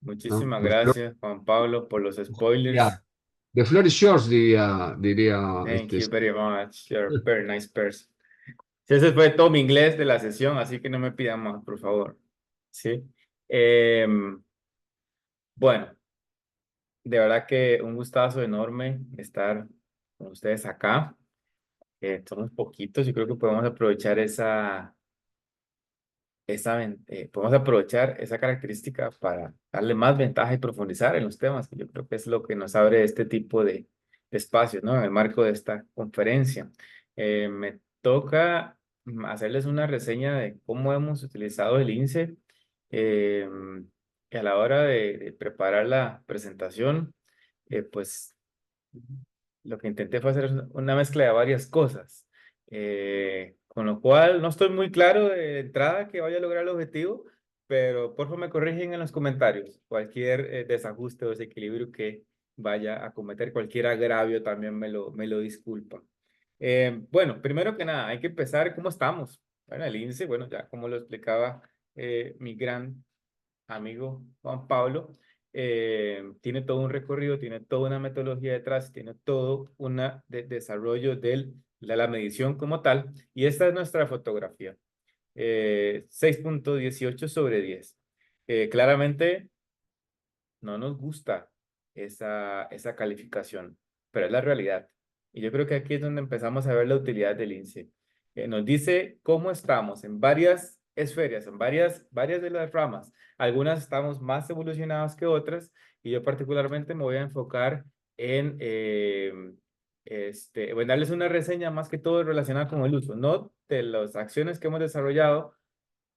¿no? Muchísimas gracias, Juan Pablo, por los spoilers. Ya, The floor is yours, diría Thank you very much. You're a very nice person. Sí, ese fue todo mi inglés de la sesión, así que no me pidan más, por favor. Sí. Bueno, de verdad que un gustazo enorme estar con ustedes acá. Somos poquitos, yo creo que podemos aprovechar podemos aprovechar esa característica para darle más ventaja y profundizar en los temas, que yo creo que es lo que nos abre este tipo de espacios, ¿no? En el marco de esta conferencia. Me toca hacerles una reseña de cómo hemos utilizado el INSEE eh, y a la hora de preparar la presentación, pues lo que intenté fue hacer una mezcla de varias cosas. Con lo cual no estoy muy claro de entrada que vaya a lograr el objetivo, pero por favor me corrigen en los comentarios cualquier desajuste o desequilibrio que vaya a cometer, cualquier agravio también me lo disculpa. Bueno, primero que nada, hay que empezar cómo estamos. Bueno, el índice, bueno, ya como lo explicaba mi gran amigo Juan Pablo, tiene todo un recorrido, tiene toda una metodología detrás, tiene todo un desarrollo de la medición como tal, y esta es nuestra fotografía. 6.18 sobre 10. Claramente no nos gusta esa calificación, pero es la realidad. Y yo creo que aquí es donde empezamos a ver la utilidad del INSEE. Nos dice cómo estamos en varias esferas, en varias de las ramas. Algunas estamos más evolucionadas que otras, y yo particularmente me voy a enfocar en, en darles una reseña más que todo relacionada con el uso, no de las acciones que hemos desarrollado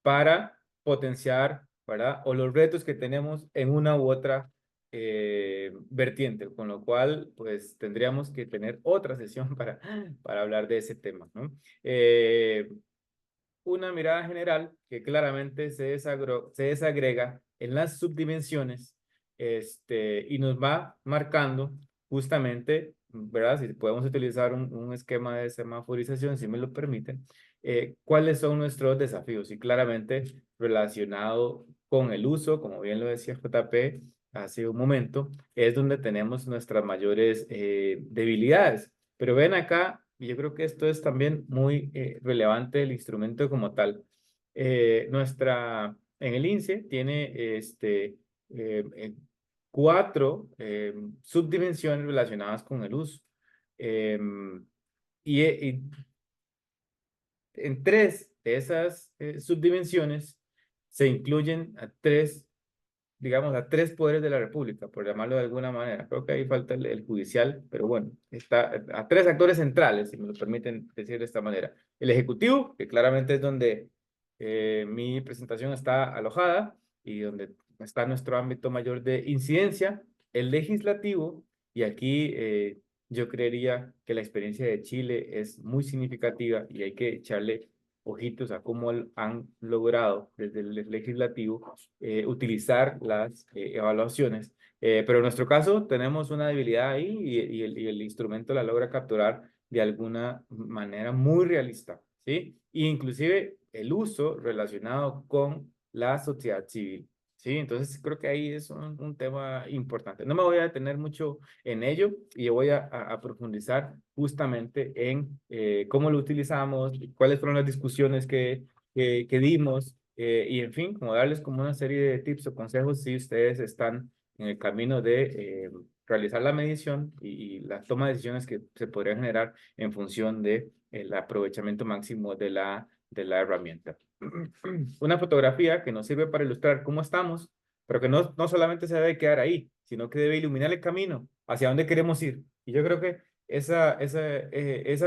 para potenciar, ¿verdad? O los retos que tenemos en una u otra vertiente, con lo cual, pues tendríamos que tener otra sesión para hablar de ese tema, ¿no? Una mirada general que claramente se desagrega en las subdimensiones y nos va marcando justamente, ¿verdad? Si podemos utilizar un esquema de semaforización, si me lo permiten, cuáles son nuestros desafíos y claramente relacionado con el uso, como bien lo decía JP hace un momento, es donde tenemos nuestras mayores debilidades. Pero ven acá, y yo creo que esto es también muy relevante el instrumento como tal. En el INSEE tiene eh, 4 subdimensiones relacionadas con el uso. Y en 3 de esas subdimensiones se incluyen a 3, digamos, a 3 poderes de la República, por llamarlo de alguna manera. Creo que ahí falta el judicial, pero bueno, está a 3 actores centrales, si me lo permiten decir de esta manera. El Ejecutivo, que claramente es donde mi presentación está alojada y donde está nuestro ámbito mayor de incidencia. El Legislativo, y aquí yo creería que la experiencia de Chile es muy significativa y hay que echarle ojitos a cómo han logrado desde el legislativo utilizar las evaluaciones. Pero en nuestro caso tenemos una debilidad ahí y el instrumento la logra capturar de alguna manera muy realista, ¿sí? E inclusive el uso relacionado con la sociedad civil, ¿sí? Entonces creo que ahí es un tema importante. No me voy a detener mucho en ello y yo voy a profundizar justamente en cómo lo utilizamos, cuáles fueron las discusiones que dimos y en fin, como darles como una serie de tips o consejos si ustedes están en el camino de realizar la medición y la toma de decisiones que se podrían generar en función de el aprovechamiento máximo de la herramienta. Una fotografía que nos sirve para ilustrar cómo estamos, pero que no solamente se debe quedar ahí, sino que debe iluminar el camino hacia dónde queremos ir. Y yo creo que esa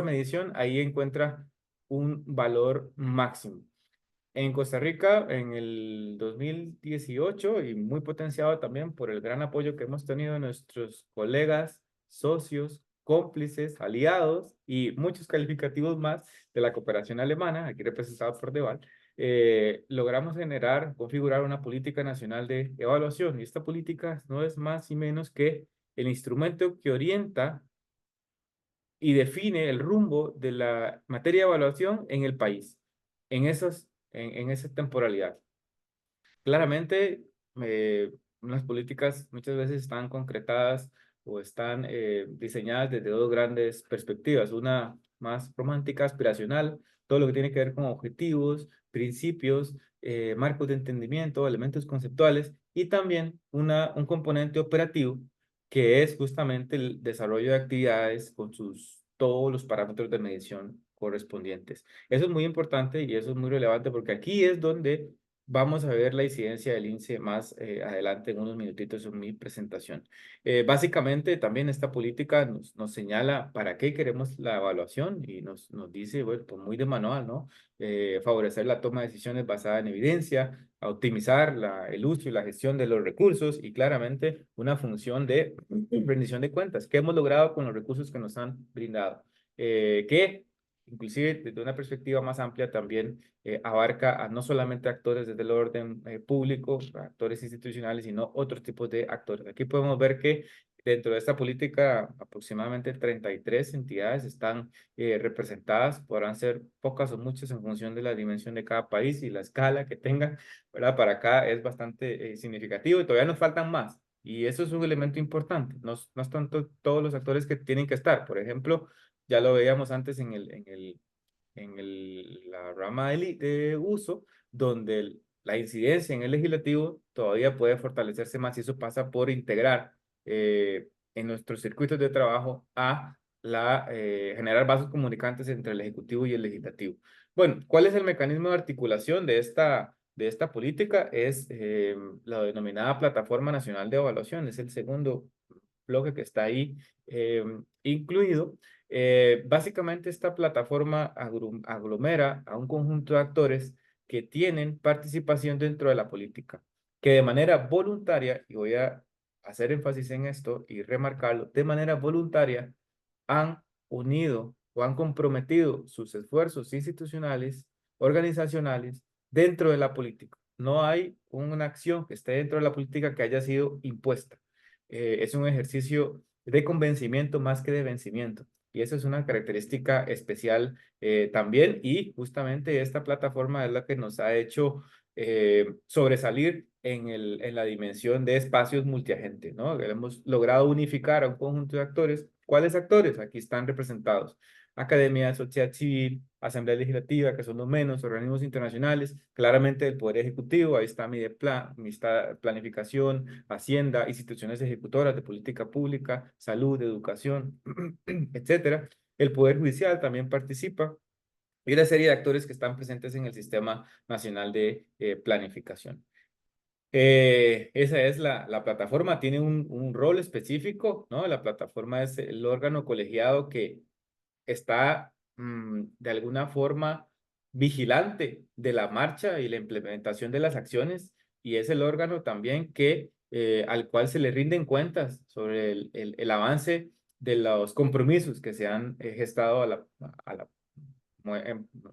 medición ahí encuentra un valor máximo. En Costa Rica, en el 2018, y muy potenciado también por el gran apoyo que hemos tenido de nuestros colegas, socios, cómplices, aliados y muchos calificativos más de la cooperación alemana, aquí representado por Deval, logramos configurar una política nacional de evaluación. Y esta política no es más y menos que el instrumento que orienta y define el rumbo de la materia de evaluación en el país, en esa temporalidad. Claramente, unas políticas muchas veces están concretadas o están diseñadas desde dos grandes perspectivas. Una más romántica, aspiracional, todo lo que tiene que ver con objetivos, principios, marcos de entendimiento, elementos conceptuales, y también un componente operativo que es justamente el desarrollo de actividades con todos los parámetros de medición correspondientes. Eso es muy importante y eso es muy relevante porque aquí es donde vamos a ver la incidencia del INSEE más adelante en unos minutitos en mi presentación. Básicamente también esta política nos señala para qué queremos la evaluación y nos dice, bueno, pues muy de manual, ¿no? Favorecer la toma de decisiones basada en evidencia, a optimizar el uso y la gestión de los recursos y claramente una función de rendición de cuentas. ¿Qué hemos logrado con los recursos que nos han brindado? Que inclusive desde una perspectiva más amplia también abarca a no solamente actores desde el orden público, actores institucionales, sino otros tipos de actores. Aquí podemos ver que dentro de esta política aproximadamente 33 entidades están representadas, podrán ser pocas o muchas en función de la dimensión de cada país y la escala que tengan, ¿verdad? Para acá es bastante significativo y todavía nos faltan más. Y eso es un elemento importante, no es tanto todos los actores que tienen que estar. Por ejemplo, ya lo veíamos antes la rama de uso, donde la incidencia en el legislativo todavía puede fortalecerse más y eso pasa por integrar en nuestros circuitos de trabajo generar vasos comunicantes entre el ejecutivo y el legislativo. Bueno, ¿cuál es el mecanismo de articulación de esta política? Es la denominada Plataforma Nacional de Evaluación, es el segundo bloque que está ahí incluido. Básicamente esta plataforma aglomera a un conjunto de actores que tienen participación dentro de la política, que de manera voluntaria, y voy a hacer énfasis en esto y remarcarlo, de manera voluntaria han unido o han comprometido sus esfuerzos institucionales, organizacionales, dentro de la política. No hay una acción que esté dentro de la política que haya sido impuesta. Es un ejercicio de convencimiento más que de vencimiento. Y eso es una característica especial también. Y justamente esta plataforma es la que nos ha hecho sobresalir en la dimensión de espacios multiagentes, ¿no? Hemos logrado unificar a un conjunto de actores. ¿Cuáles actores? Aquí están representados. Academia, sociedad civil, Asamblea Legislativa, que son los menos, organismos internacionales, claramente el Poder Ejecutivo, ahí está Planificación, Hacienda, instituciones ejecutoras de política pública, salud, educación, etcétera. El Poder Judicial también participa y una serie de actores que están presentes en el Sistema Nacional de Planificación. Esa es la plataforma, tiene un rol específico, ¿no? La plataforma es el órgano colegiado que está de alguna forma vigilante de la marcha y la implementación de las acciones y es el órgano también al cual se le rinden cuentas sobre el avance de los compromisos que se han gestado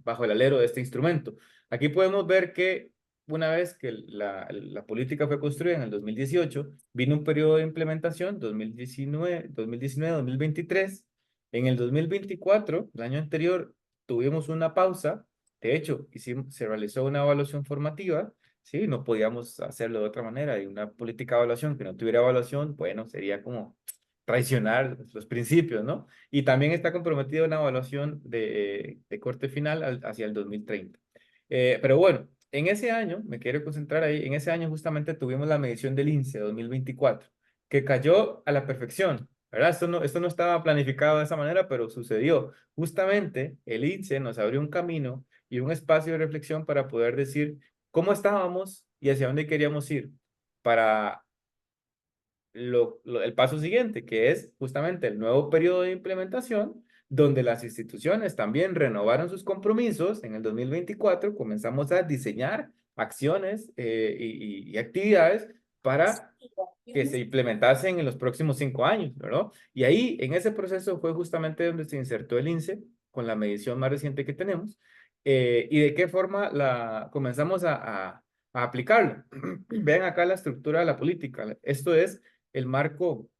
bajo el alero de este instrumento. Aquí podemos ver que una vez que la política fue construida en el 2018, vino un periodo de implementación, 2019-2023. En el 2024, el año anterior, tuvimos una pausa. De hecho, se realizó una evaluación formativa. Sí, no podíamos hacerlo de otra manera. Y una política de evaluación que no tuviera evaluación, bueno, sería como traicionar los principios, ¿no? Y también está comprometida una evaluación de corte final hacia el 2030. Pero bueno, en ese año, me quiero concentrar ahí, en ese año justamente tuvimos la medición del INSEE 2024, que cayó a la perfección, ¿verdad? Esto no estaba planificado de esa manera, pero sucedió. Justamente el INSEE nos abrió un camino y un espacio de reflexión para poder decir cómo estábamos y hacia dónde queríamos ir para el paso siguiente, que es justamente el nuevo periodo de implementación, donde las instituciones también renovaron sus compromisos. En el 2024 comenzamos a diseñar acciones y actividades para que se implementasen en los próximos 5 años, ¿verdad? Y ahí, en ese proceso, fue justamente donde se insertó el INSEE con la medición más reciente que tenemos y de qué forma comenzamos a aplicarlo. Vean acá la estructura de la política. Esto es el marco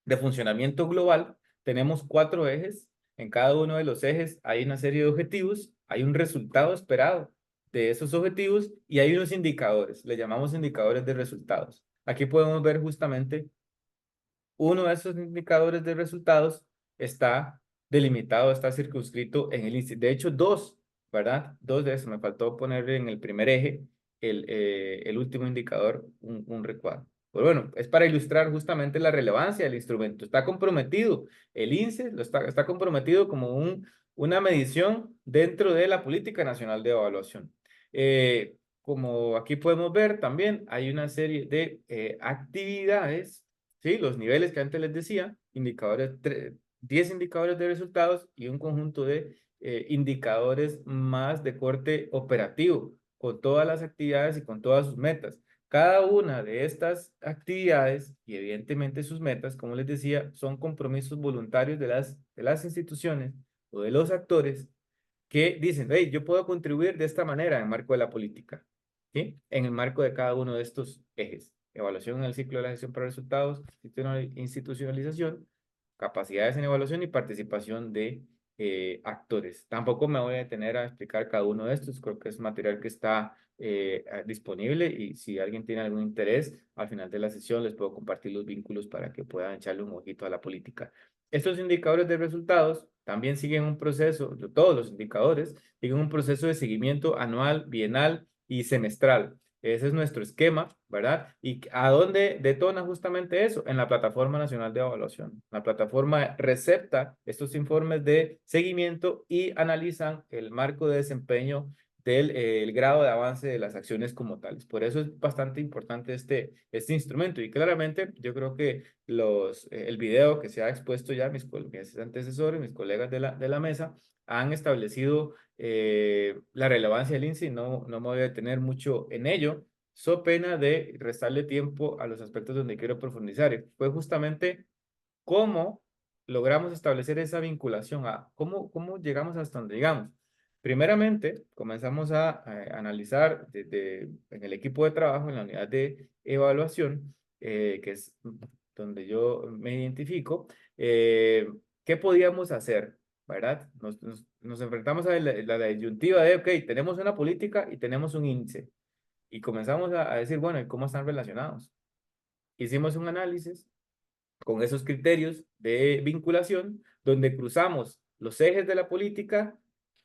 de funcionamiento global. Tenemos 4 ejes. En cada uno de los ejes hay una serie de objetivos, hay un resultado esperado de esos objetivos y hay unos indicadores, le llamamos indicadores de resultados. Aquí podemos ver justamente uno de esos indicadores de resultados está delimitado, está circunscrito en el índice. De hecho, dos, ¿verdad? Dos de esos. Me faltó ponerle en el primer eje el último indicador, un recuadro. Pues bueno, es para ilustrar justamente la relevancia del instrumento. Está comprometido, el INSE está comprometido como una medición dentro de la Política Nacional de Evaluación. Como aquí podemos ver también, hay una serie de actividades, ¿sí? Los niveles que antes les decía, 10 indicadores de resultados y un conjunto de indicadores más de corte operativo, con todas las actividades y con todas sus metas. Cada una de estas actividades y evidentemente sus metas, como les decía, son compromisos voluntarios de las instituciones o de los actores que dicen, hey, yo puedo contribuir de esta manera en el marco de la política, ¿sí? En el marco de cada uno de estos ejes. Evaluación en el ciclo de la gestión para resultados, institucionalización, capacidades en evaluación y participación de actores. Tampoco me voy a detener a explicar cada uno de estos, creo que es material que está disponible y si alguien tiene algún interés, al final de la sesión les puedo compartir los vínculos para que puedan echarle un ojito a la política. Estos indicadores de resultados también siguen un proceso, todos los indicadores siguen un proceso de seguimiento anual, bienal y semestral. Ese es nuestro esquema, ¿verdad? ¿Y a dónde detona justamente eso? En la Plataforma Nacional de Evaluación. La plataforma recepta estos informes de seguimiento y analizan el marco de desempeño del el grado de avance de las acciones como tales. Por eso es bastante importante este instrumento. Y claramente yo creo que el video que se ha expuesto ya, mis antecesores, mis colegas de la mesa, han establecido la relevancia del INSE y no me voy a detener mucho en ello, so pena de restarle tiempo a los aspectos donde quiero profundizar. Y fue justamente cómo logramos establecer esa vinculación, cómo llegamos hasta donde llegamos. Primeramente, comenzamos a analizar en el equipo de trabajo, en la unidad de evaluación, que es donde yo me identifico, qué podíamos hacer, ¿verdad? Nos enfrentamos a la disyuntiva de, ok, tenemos una política y tenemos un índice. Y comenzamos a decir, bueno, ¿y cómo están relacionados? Hicimos un análisis con esos criterios de vinculación, donde cruzamos los ejes de la política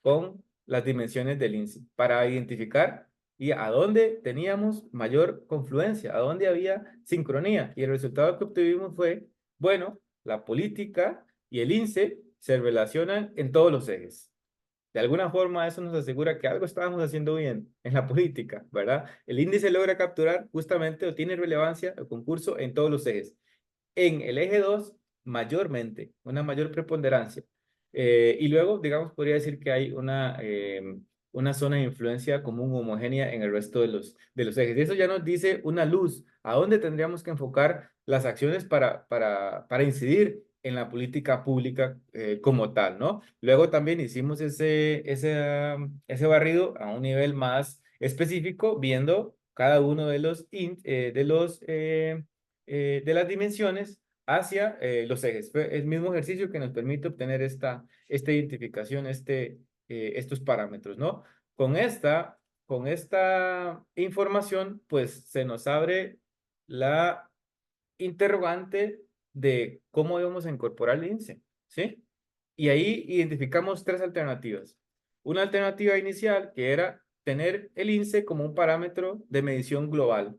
con las dimensiones del INSE para identificar y a dónde teníamos mayor confluencia, a dónde había sincronía. Y el resultado que obtuvimos fue, bueno, la política y el INSE se relacionan en todos los ejes. De alguna forma eso nos asegura que algo estábamos haciendo bien en la política, ¿verdad? El índice logra capturar justamente o tiene relevancia el concurso en todos los ejes. En el eje 2, mayormente, una mayor preponderancia. Y luego, digamos, podría decir que hay una zona de influencia común homogénea en el resto de los ejes. Y eso ya nos dice una luz, a dónde tendríamos que enfocar las acciones para incidir en la política pública como tal, ¿no? Luego también hicimos ese barrido a un nivel más específico, viendo cada uno de las dimensiones hacia los ejes. Fue el mismo ejercicio que nos permite obtener esta identificación, estos parámetros, ¿no? Con esta información, pues se nos abre la interrogante de cómo debemos incorporar el INSE, ¿sí? Y ahí identificamos tres alternativas. Una alternativa inicial que era tener el INSE como un parámetro de medición global,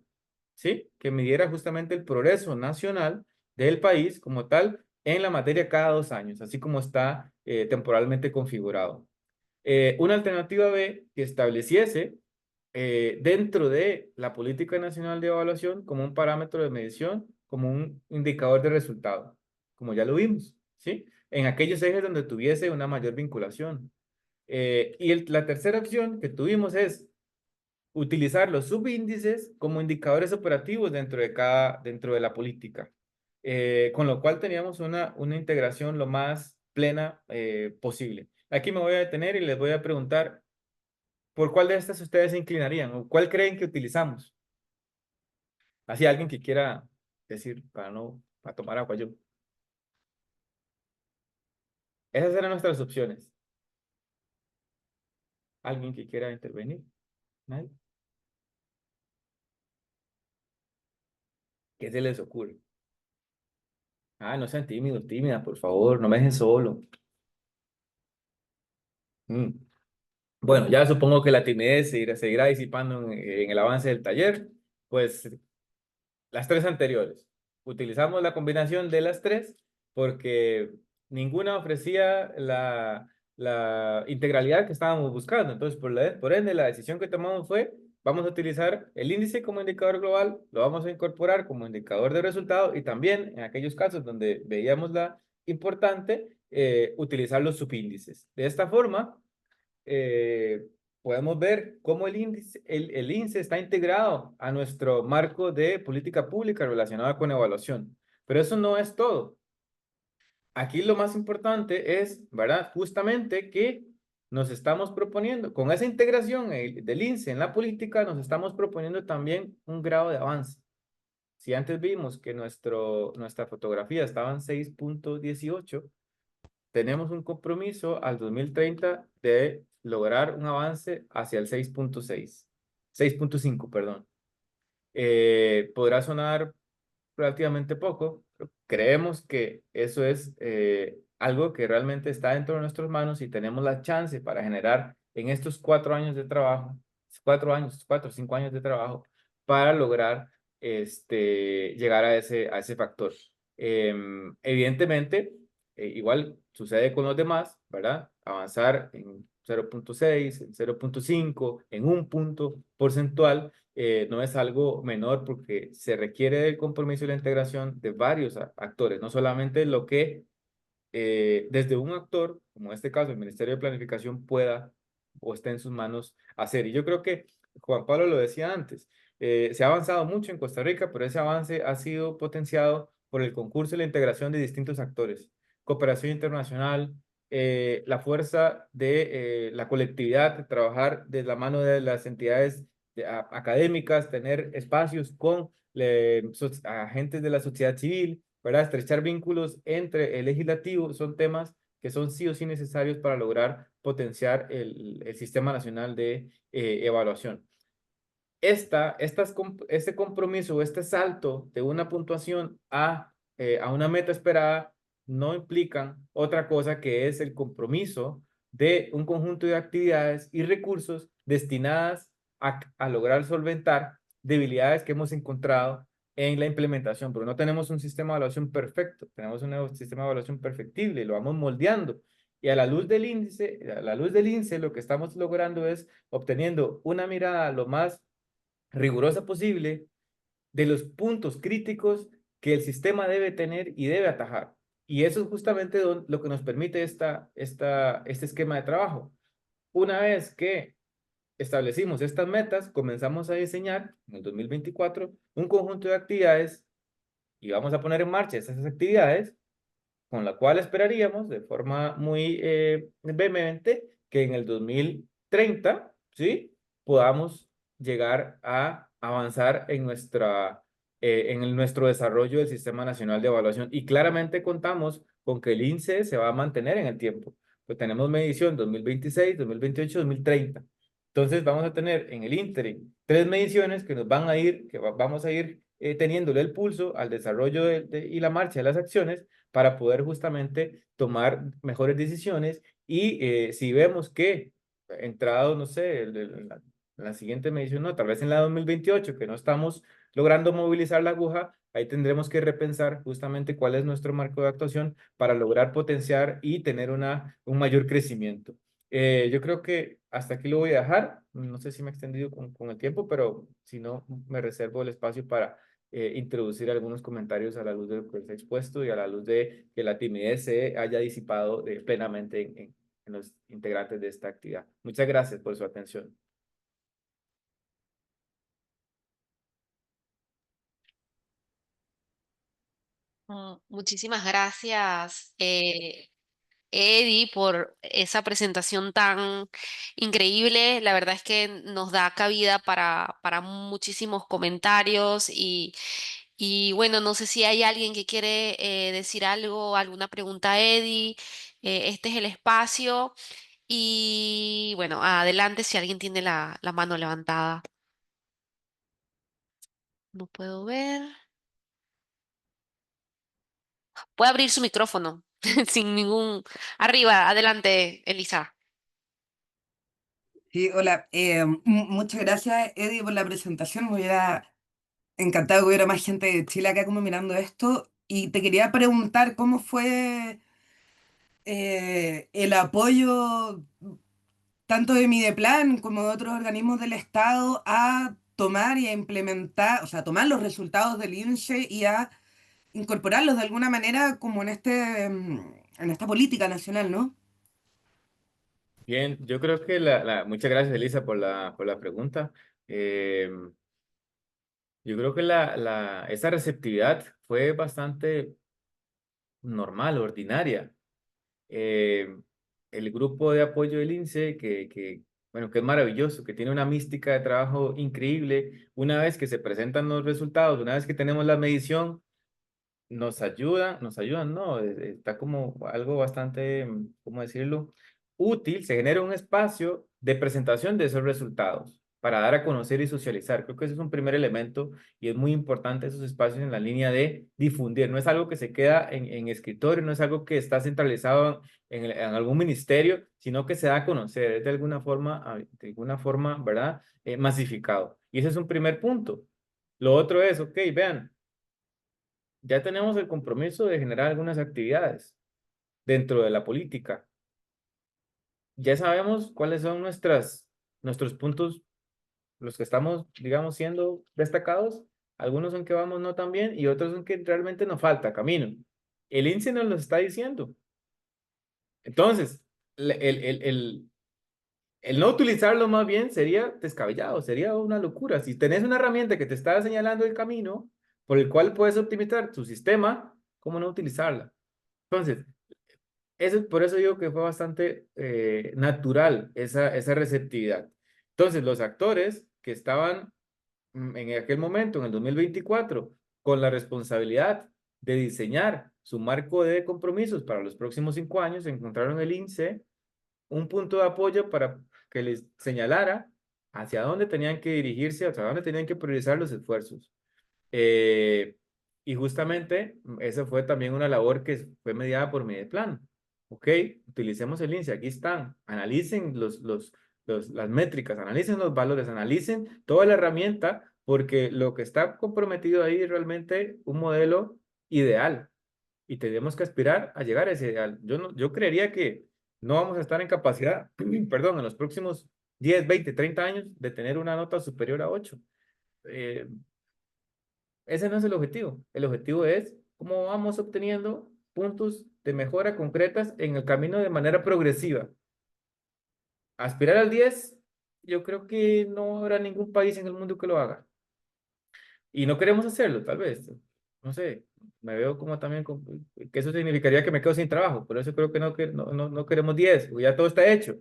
¿sí? Que midiera justamente el progreso nacional del país como tal en la materia cada 2 años, así como está temporalmente configurado. Una alternativa B que estableciese dentro de la Política Nacional de Evaluación como un parámetro de medición, como un indicador de resultado, como ya lo vimos, ¿sí? En aquellos ejes donde tuviese una mayor vinculación. La tercera opción que tuvimos es utilizar los subíndices como indicadores operativos dentro de la política, con lo cual teníamos una integración lo más plena posible. Aquí me voy a detener y les voy a preguntar, ¿por cuál de estas ustedes se inclinarían o cuál creen que utilizamos? Así alguien que quiera decir para tomar agua yo. Esas eran nuestras opciones. ¿Alguien que quiera intervenir? ¿Nadie? ¿Qué se les ocurre? Ah, no sean tímidos, tímida, por favor, no me dejen solo. Mm. Bueno, ya supongo que la timidez seguirá disipando en el avance del taller. Pues las tres anteriores. Utilizamos la combinación de las tres porque ninguna ofrecía la integralidad que estábamos buscando. Entonces, por ende, la decisión que tomamos fue, vamos a utilizar el índice como indicador global, lo vamos a incorporar como indicador de resultado y también en aquellos casos donde veíamos la importante, utilizar los subíndices. De esta forma, eh, podemos ver cómo el INSE está integrado a nuestro marco de política pública relacionada con evaluación. Pero eso no es todo. Aquí lo más importante es, ¿verdad? Justamente que nos estamos proponiendo, con esa integración del INSE en la política, nos estamos proponiendo también un grado de avance. Si antes vimos que nuestra fotografía estaba en 6.18, tenemos un compromiso al 2030 de lograr un avance hacia el 6.5, perdón. Podrá sonar relativamente poco, pero creemos que eso es algo que realmente está dentro de nuestras manos y tenemos la chance para generar en estos 4 años de trabajo, 4 años, 4 o 5 años de trabajo, para lograr llegar a ese factor. Evidentemente, igual sucede con los demás, ¿verdad? Avanzar en 0.6, en 0.5, en un punto porcentual, no es algo menor porque se requiere del compromiso y la integración de varios actores, no solamente lo que desde un actor, como en este caso el Ministerio de Planificación, pueda o esté en sus manos hacer. Y yo creo que Juan Pablo lo decía antes, se ha avanzado mucho en Costa Rica, pero ese avance ha sido potenciado por el concurso y la integración de distintos actores, cooperación internacional, la fuerza de la colectividad, de trabajar de la mano de las entidades académicas, tener espacios con agentes de la sociedad civil, ¿verdad? Estrechar vínculos entre el legislativo son temas que son sí o sí necesarios para lograr potenciar el Sistema Nacional de Evaluación. Este compromiso o este salto de una puntuación a una meta esperada no implican otra cosa que es el compromiso de un conjunto de actividades y recursos destinadas a lograr solventar debilidades que hemos encontrado en la implementación, pero no tenemos un sistema de evaluación perfecto, tenemos un sistema de evaluación perfectible, lo vamos moldeando. Y a la luz del índice, a la luz del INSE, lo que estamos logrando es obteniendo una mirada lo más rigurosa posible de los puntos críticos que el sistema debe tener y debe atajar. Y eso es justamente lo que nos permite este esquema de trabajo. Una vez que establecimos estas metas, comenzamos a diseñar en el 2024 un conjunto de actividades y vamos a poner en marcha esas actividades con la cual esperaríamos de forma muy vehemente que en el 2030, ¿sí? Podamos llegar a avanzar en nuestro desarrollo del Sistema Nacional de Evaluación. Y claramente contamos con que el INSE se va a mantener en el tiempo. Pues tenemos medición 2026, 2028, 2030. Entonces vamos a tener en el ínterin 3 mediciones que nos van a ir, vamos a ir teniéndole el pulso al desarrollo y la marcha de las acciones para poder justamente tomar mejores decisiones y si vemos que entrado, no sé, la siguiente medición, no, tal vez en la 2028, que no estamos logrando movilizar la aguja, ahí tendremos que repensar justamente cuál es nuestro marco de actuación para lograr potenciar y tener un mayor crecimiento. Yo creo que hasta aquí lo voy a dejar. No sé si me he extendido con el tiempo, pero si no, me reservo el espacio para introducir algunos comentarios a la luz de lo que se ha expuesto y a la luz de que la timidez se haya disipado plenamente en los integrantes de esta actividad. Muchas gracias por su atención. Muchísimas gracias, Eddie, por esa presentación tan increíble. La verdad es que nos da cabida para muchísimos comentarios y bueno, no sé si hay alguien que quiere decir algo, alguna pregunta a Eddie. Este es el espacio y bueno, adelante si alguien tiene la mano levantada. No puedo ver. puede abrir su micrófono sin ningún... Arriba, adelante, Elisa. Sí, hola. Muchas gracias, Eddie, por la presentación. Me hubiera encantado que hubiera más gente de Chile acá como mirando esto. Y te quería preguntar cómo fue el apoyo tanto de Mideplan como de otros organismos del Estado a tomar y a implementar, o sea, tomar los resultados del INSEE y a incorporarlos de alguna manera como en esta política nacional, ¿no? Bien, yo creo que muchas gracias, Elisa, por la pregunta. Eh, yo creo que esa receptividad fue bastante normal, ordinaria. Eh, el grupo de apoyo del INSEE, bueno, que es maravilloso, que tiene una mística de trabajo increíble. Una vez que se presentan los resultados, una vez que tenemos la medición, nos ayudan, ¿no? Está como algo bastante, ¿cómo decirlo? Útil, se genera un espacio de presentación de esos resultados para dar a conocer y socializar. Creo que ese es un primer elemento y es muy importante esos espacios en la línea de difundir. No es algo que se queda en escritorio, no es algo que está centralizado en algún ministerio, sino que se da a conocer, es de alguna forma, ¿verdad? Masificado. Y ese es un primer punto. Lo otro es, ok, vean, ya tenemos el compromiso de generar algunas actividades dentro de la política. Ya sabemos cuáles son nuestros puntos, los que estamos, digamos, siendo destacados. Algunos son que vamos no tan bien y otros son que realmente nos falta camino. El INSEE nos lo está diciendo. Entonces, el no utilizarlo más bien sería descabellado, sería una locura. Si tenés una herramienta que te está señalando el camino por el cual puedes optimizar tu sistema, ¿cómo no utilizarla? Entonces, por eso digo que fue bastante natural esa receptividad. Entonces, los actores que estaban en aquel momento, en el 2024, con la responsabilidad de diseñar su marco de compromisos para los próximos 5 años, encontraron el INSEE un punto de apoyo para que les señalara hacia dónde tenían que dirigirse, hacia dónde tenían que priorizar los esfuerzos. Eh, y justamente esa fue también una labor que fue mediada por Mideplan. Ok, utilicemos el INSEE, aquí están, analicen las métricas, analicen los valores, analicen toda la herramienta, porque lo que está comprometido ahí es realmente un modelo ideal y tenemos que aspirar a llegar a ese ideal. Yo creería que no vamos a estar en capacidad, perdón, en los próximos 10, 20, 30 años de tener una nota superior a 8. Eh, Ese no es el objetivo. El objetivo es cómo vamos obteniendo puntos de mejora concretas en el camino de manera progresiva. Aspirar al 10, yo creo que no habrá ningún país en el mundo que lo haga. Y no queremos hacerlo, tal vez. No sé, me veo como también que eso significaría que me quedo sin trabajo. Por eso creo que no queremos 10, ya todo está hecho.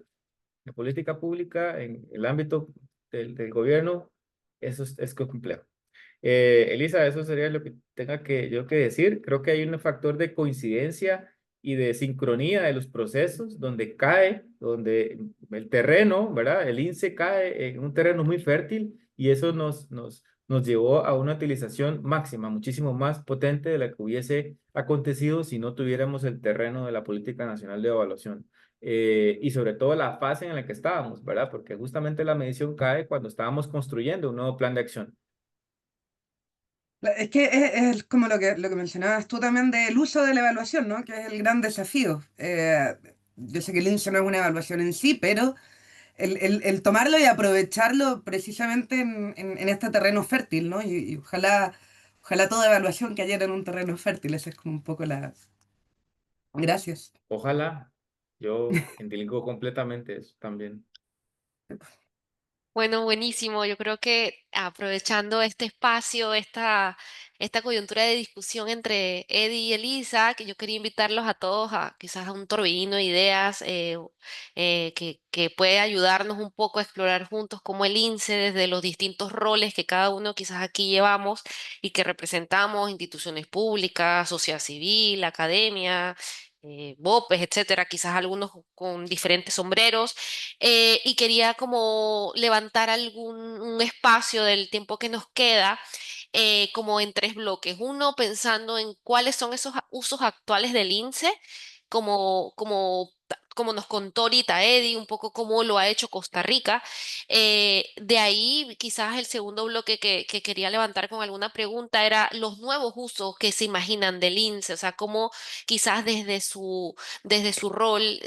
La política pública en el ámbito del gobierno, eso es complejo. Elisa, eso sería lo que tenga que yo que decir. Creo que hay un factor de coincidencia y de sincronía de los procesos donde el terreno, ¿verdad? El INSEE cae en un terreno muy fértil y eso nos llevó a una utilización máxima, muchísimo más potente de la que hubiese acontecido si no tuviéramos el terreno de la Política Nacional de Evaluación. Y sobre todo la fase en la que estábamos, ¿verdad? Porque justamente la medición cae cuando estábamos construyendo un nuevo plan de acción. Es que es como lo que mencionabas tú también del uso de la evaluación, ¿no? Que es el gran desafío. Yo sé que el INSEE no es una evaluación en sí, pero el tomarlo y aprovecharlo precisamente en este terreno fértil, ¿no? Y ojalá toda evaluación cayera en un terreno fértil. Esa es como un poco la... Gracias. Ojalá, yo entiendo completamente eso también. Bueno, buenísimo. Yo creo que aprovechando este espacio, esta coyuntura de discusión entre Eddie y Elisa, que yo quería invitarlos a todos a quizás a un torbellino de ideas que puede ayudarnos un poco a explorar juntos cómo el INSEE, desde los distintos roles que cada uno quizás aquí llevamos y que representamos, instituciones públicas, sociedad civil, academia, BOPES, etcétera, quizás algunos con diferentes sombreros y quería como levantar un espacio del tiempo que nos queda como en tres bloques. Uno, pensando en cuáles son esos usos actuales del INSE, como nos contó ahorita Eddie, un poco cómo lo ha hecho Costa Rica. De ahí, quizás el segundo bloque que quería levantar con alguna pregunta era los nuevos usos que se imaginan del INSE, o sea, cómo quizás desde su rol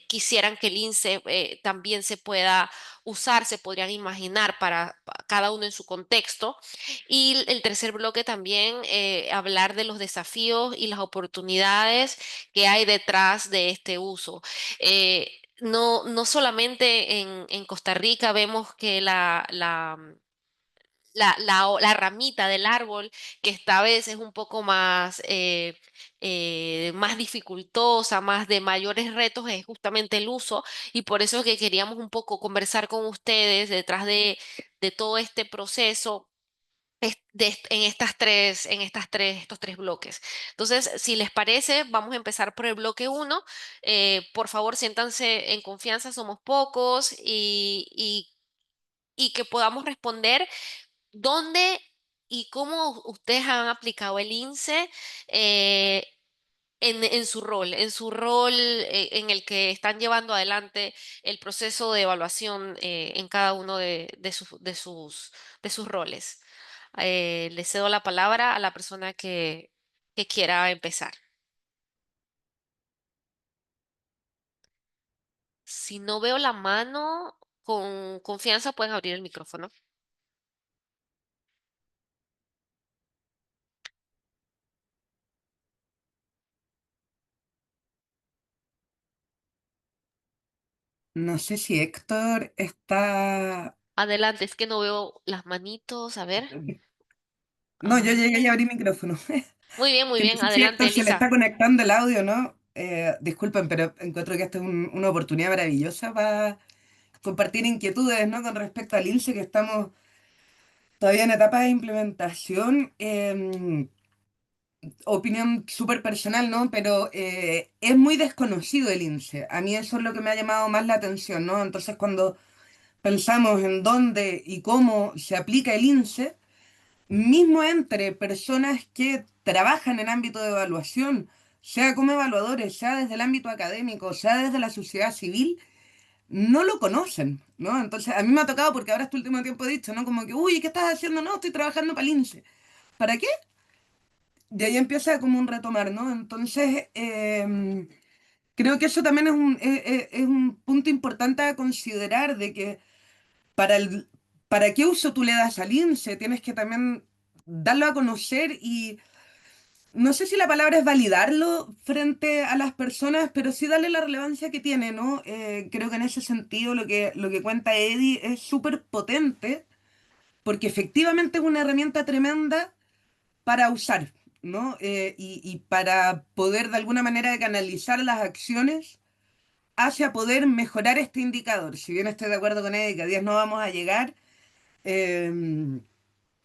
quisieran que el INSE también se pueda usar, se podrían imaginar para cada uno en su contexto. Y el tercer bloque también, hablar de los desafíos y las oportunidades que hay detrás de este uso. No solamente en Costa Rica vemos que la ramita del árbol, que esta vez es un poco más dificultosa, más de mayores retos, es justamente el uso, y por eso es que queríamos un poco conversar con ustedes detrás de todo este proceso. Estos tres bloques. Entonces, si les parece, vamos a empezar por el bloque uno. Por favor, siéntanse en confianza, somos pocos y que podamos responder dónde y cómo ustedes han aplicado el INSE eh, en su rol en el que están llevando adelante el proceso de evaluación en cada uno de sus roles. Le cedo la palabra a la persona que quiera empezar. Si no veo la mano, con confianza pueden abrir el micrófono. No sé si Héctor está... Adelante, es que no veo las manitos. A ver. No, yo llegué y Ah, abrí micrófono. muy Que no bien. sé si Adelante, Héctor se le está Elisa. conectando el audio, ¿no? Disculpen, pero encuentro que esta es una oportunidad maravillosa para compartir inquietudes, ¿no? Con respecto al INSE, que estamos todavía en etapa de implementación. Opinión súper personal, ¿no? Pero es muy desconocido el INSE. A mí eso es lo que me ha llamado más la atención, ¿no? Entonces, cuando pensamos en dónde y cómo se aplica el INSE, mismo entre personas que trabajan en ámbito de evaluación, sea como evaluadores, sea desde el ámbito académico, sea desde la sociedad civil, no lo conocen, ¿no? Entonces, a mí me ha tocado, porque ahora este último tiempo he dicho, ¿no? Como que, uy, ¿qué estás haciendo? No, estoy trabajando para el INSE. ¿Para qué? Y ahí empieza como un retomar, ¿no? Entonces, creo que eso también es un punto importante a considerar, de que para para qué uso tú le das al INSE, tienes que también darlo a conocer y no sé si la palabra es validarlo frente a las personas, pero sí darle la relevancia que tiene, ¿no? Creo que en ese sentido lo que cuenta Eddie es súper potente, porque efectivamente es una herramienta tremenda para usar, ¿no? Y para poder de alguna manera canalizar las acciones hacia poder mejorar este indicador. Si bien estoy de acuerdo con Eddie que a 10 no vamos a llegar, eh,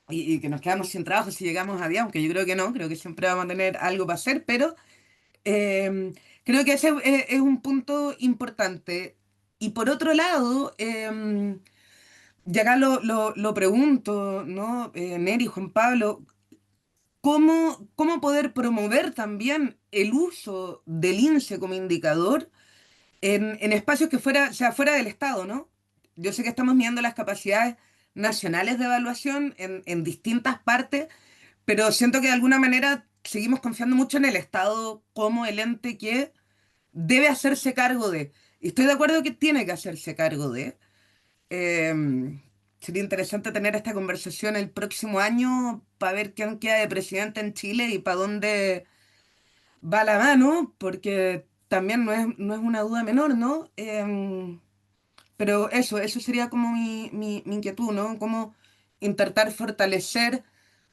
y que nos quedamos sin trabajo si llegamos a 10, aunque yo creo que no, creo que siempre vamos a tener algo para hacer, pero creo que ese es un punto importante. Y por otro lado, y acá lo pregunto, ¿no? Neri, Juan Pablo, ¿cómo poder promover también el uso del INSE como indicador en espacios que sea fuera del Estado, ¿no? Yo sé que estamos midiendo las capacidades nacionales de evaluación en distintas partes, pero siento que de alguna manera seguimos confiando mucho en el Estado como el ente que debe hacerse cargo de. Y estoy de acuerdo que tiene que hacerse cargo de. Sería interesante tener esta conversación el próximo año para ver quién queda de presidente en Chile y para dónde va la mano, porque también no es una duda menor, ¿no? Pero eso sería como mi inquietud, ¿no? Cómo intentar fortalecer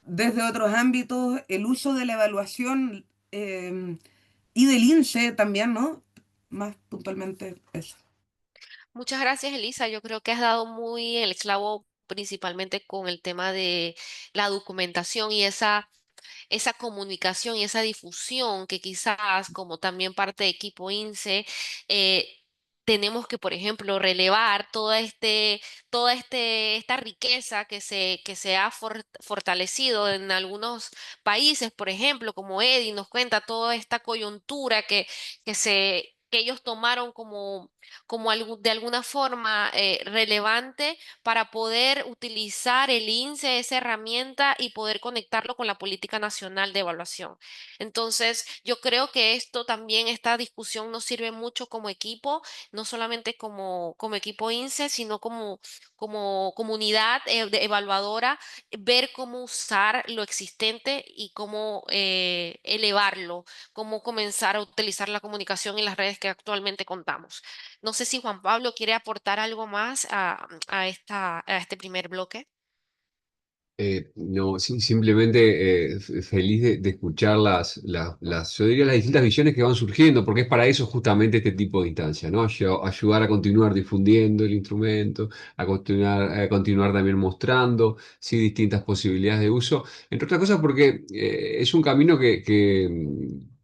desde otros ámbitos el uso de la evaluación y del INSE también, ¿no? Más puntualmente eso. Muchas gracias, Elisa. Yo creo que has dado muy el clavo principalmente con el tema de la documentación y esa comunicación y esa difusión que quizás como también parte de equipo INSE, eh, tenemos que, por ejemplo, relevar esta riqueza que se ha fortalecido en algunos países, por ejemplo, como Eddie nos cuenta, toda esta coyuntura que ellos tomaron de alguna forma relevante para poder utilizar el INSE, esa herramienta, y poder conectarlo con la política nacional de evaluación. Entonces, yo creo que esto también, esta discusión nos sirve mucho como equipo, no solamente como equipo INSE, sino como comunidad evaluadora, ver cómo usar lo existente y cómo elevarlo, cómo comenzar a utilizar la comunicación y las redes que actualmente contamos. No sé si Juan Pablo quiere aportar algo más a este primer bloque. No, simplemente feliz de escuchar yo diría las distintas visiones que van surgiendo, porque es para eso justamente este tipo de instancia, ¿no? Ayudar a continuar difundiendo el instrumento, a continuar también mostrando, sí, distintas posibilidades de uso, entre otras cosas porque es un camino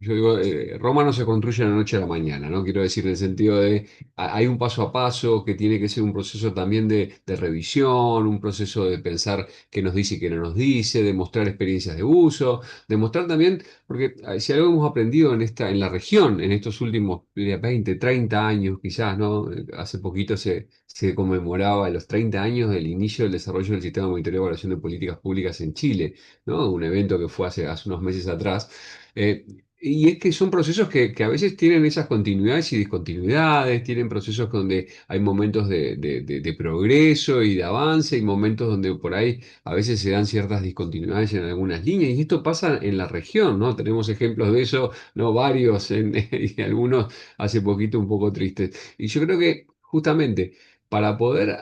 yo digo, Roma no se construye de la noche a la mañana, ¿no? Quiero decir, en el sentido de, hay un paso a paso que tiene que ser un proceso también de revisión, un proceso de pensar qué nos dice y qué no nos dice, de mostrar experiencias de uso, de mostrar también, porque si algo hemos aprendido en la región, en estos últimos 20, 30 años quizás, ¿no? Hace poquito se conmemoraba los 30 años del inicio del desarrollo del sistema de monitoreo y evaluación de políticas públicas en Chile, ¿no? Un evento que fue hace unos meses atrás. Eh, y es que son procesos que a veces tienen esas continuidades y discontinuidades, tienen procesos donde hay momentos de progreso y de avance, y momentos donde por ahí a veces se dan ciertas discontinuidades en algunas líneas, y esto pasa en la región, ¿no? Tenemos ejemplos de eso, ¿no? Varios, y algunos hace poquito un poco tristes. Y yo creo que justamente para poder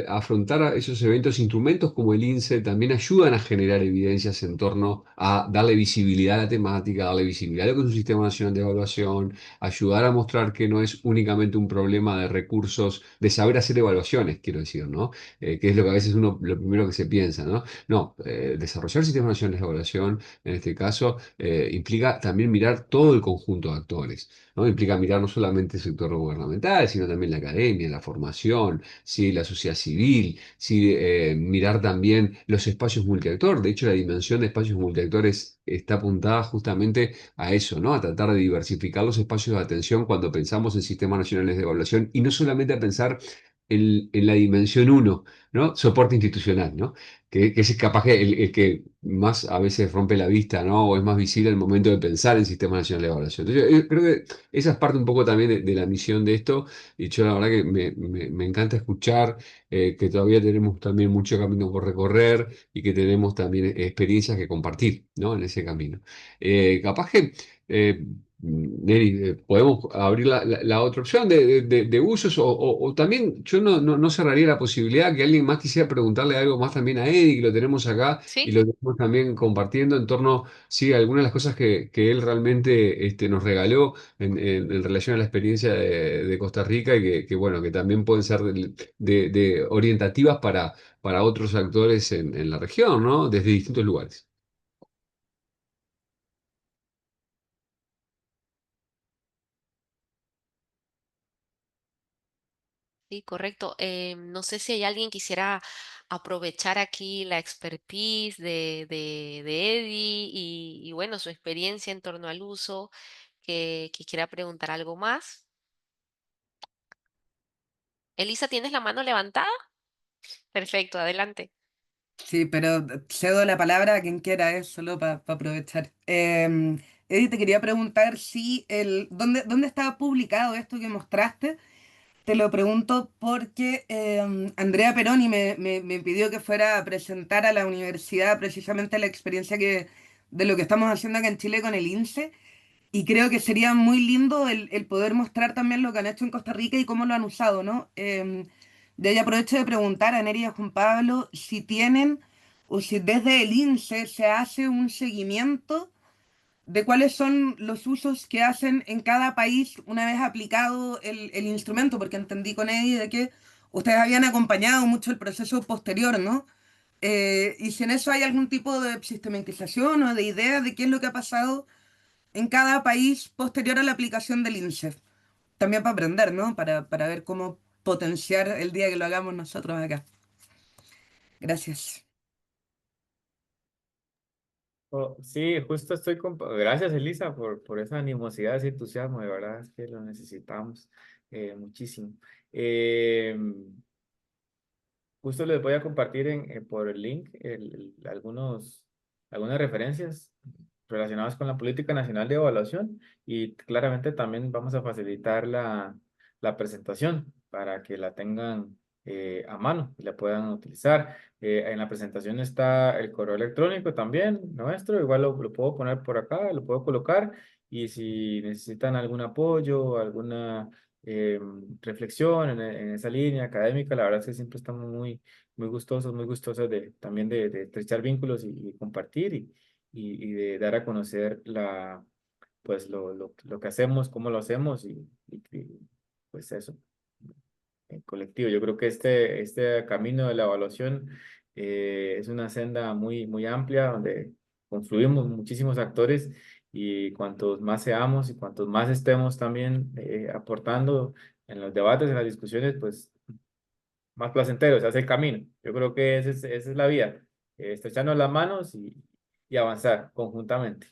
afrontar a esos eventos, instrumentos como el INSE también ayudan a generar evidencias en torno a darle visibilidad a la temática, darle visibilidad a lo que es un sistema nacional de evaluación, ayudar a mostrar que no es únicamente un problema de recursos, de saber hacer evaluaciones, quiero decir, ¿no? Que es lo que a veces lo primero que se piensa, ¿no? No, desarrollar sistemas nacionales de evaluación, en este caso, implica también mirar todo el conjunto de actores, ¿no? Implica mirar no solamente el sector gubernamental, sino también la academia, la formación, ¿sí? La sociedad civil, ¿sí? Mirar también los espacios multiactor. De hecho, la dimensión de espacios multiactores está apuntada justamente a eso, ¿no? A tratar de diversificar los espacios de atención cuando pensamos en sistemas nacionales de evaluación, y no solamente a pensar en la dimensión uno, ¿no? Soporte institucional, ¿no? Que es capaz que el que más a veces rompe la vista, ¿no? O es más visible al momento de pensar en sistemas nacionales de evaluación. Entonces, yo creo que esa es parte un poco también de la misión de esto, y yo la verdad que me encanta escuchar que todavía tenemos también mucho camino por recorrer, y que tenemos también experiencias que compartir, ¿no? En ese camino. Capaz que... Neri, podemos abrir la otra opción de usos, o también yo no cerraría la posibilidad que alguien más quisiera preguntarle algo más también a Eddie, que lo tenemos acá y ¿Sí? lo tenemos también compartiendo en torno, sí, a algunas de las cosas que él realmente nos regaló en relación a la experiencia de Costa Rica, y bueno, que también pueden ser de orientativas para otros actores en la región, ¿no? Desde distintos lugares. Sí, correcto. No sé si hay alguien quisiera aprovechar aquí la expertise de Eddie y bueno, su experiencia en torno al uso, que quiera preguntar algo más. Elisa, ¿tienes la mano levantada? Perfecto, adelante. Sí, pero cedo la palabra a quien quiera, es solo para aprovechar. Eddie, te quería preguntar si ¿dónde estaba publicado esto que mostraste? Te lo pregunto porque Andrea Peroni me pidió que fuera a presentar a la universidad precisamente la experiencia de lo que estamos haciendo acá en Chile con el INSE. Y creo que sería muy lindo el poder mostrar también lo que han hecho en Costa Rica y cómo lo han usado, ¿no? De ahí aprovecho de preguntar a Neri y a Juan Pablo si tienen o si desde el INSE se hace un seguimiento de cuáles son los usos que hacen en cada país una vez aplicado el instrumento, porque entendí con Eddie de que ustedes habían acompañado mucho el proceso posterior, ¿no? Y si en eso hay algún tipo de sistematización o de idea de qué es lo que ha pasado en cada país posterior a la aplicación del INSEE. también para aprender, ¿no? Para ver cómo potenciar el día que lo hagamos nosotros acá. Gracias. Oh, sí, justo Gracias, Elisa, por esa animosidad, ese entusiasmo, de verdad es que lo necesitamos muchísimo. Eh, Justo les voy a compartir por el link algunas referencias relacionadas con la Política Nacional de Evaluación y claramente también vamos a facilitar la presentación para que la tengan a mano y la puedan utilizar. En la presentación está el correo electrónico también nuestro, igual lo puedo poner por acá, lo puedo colocar y si necesitan algún apoyo, alguna eh, reflexión en esa línea académica. La verdad es que siempre estamos muy gustosos de estrechar vínculos y compartir y de dar a conocer pues lo que hacemos, cómo lo hacemos pues eso, en colectivo. Yo creo que este camino de la evaluación es una senda muy amplia donde confluimos muchísimos actores y cuantos más seamos y cuantos más estemos también aportando en los debates, en las discusiones, pues más placentero se hace el camino. Yo creo que esa es la vía, estrecharnos las manos y avanzar conjuntamente.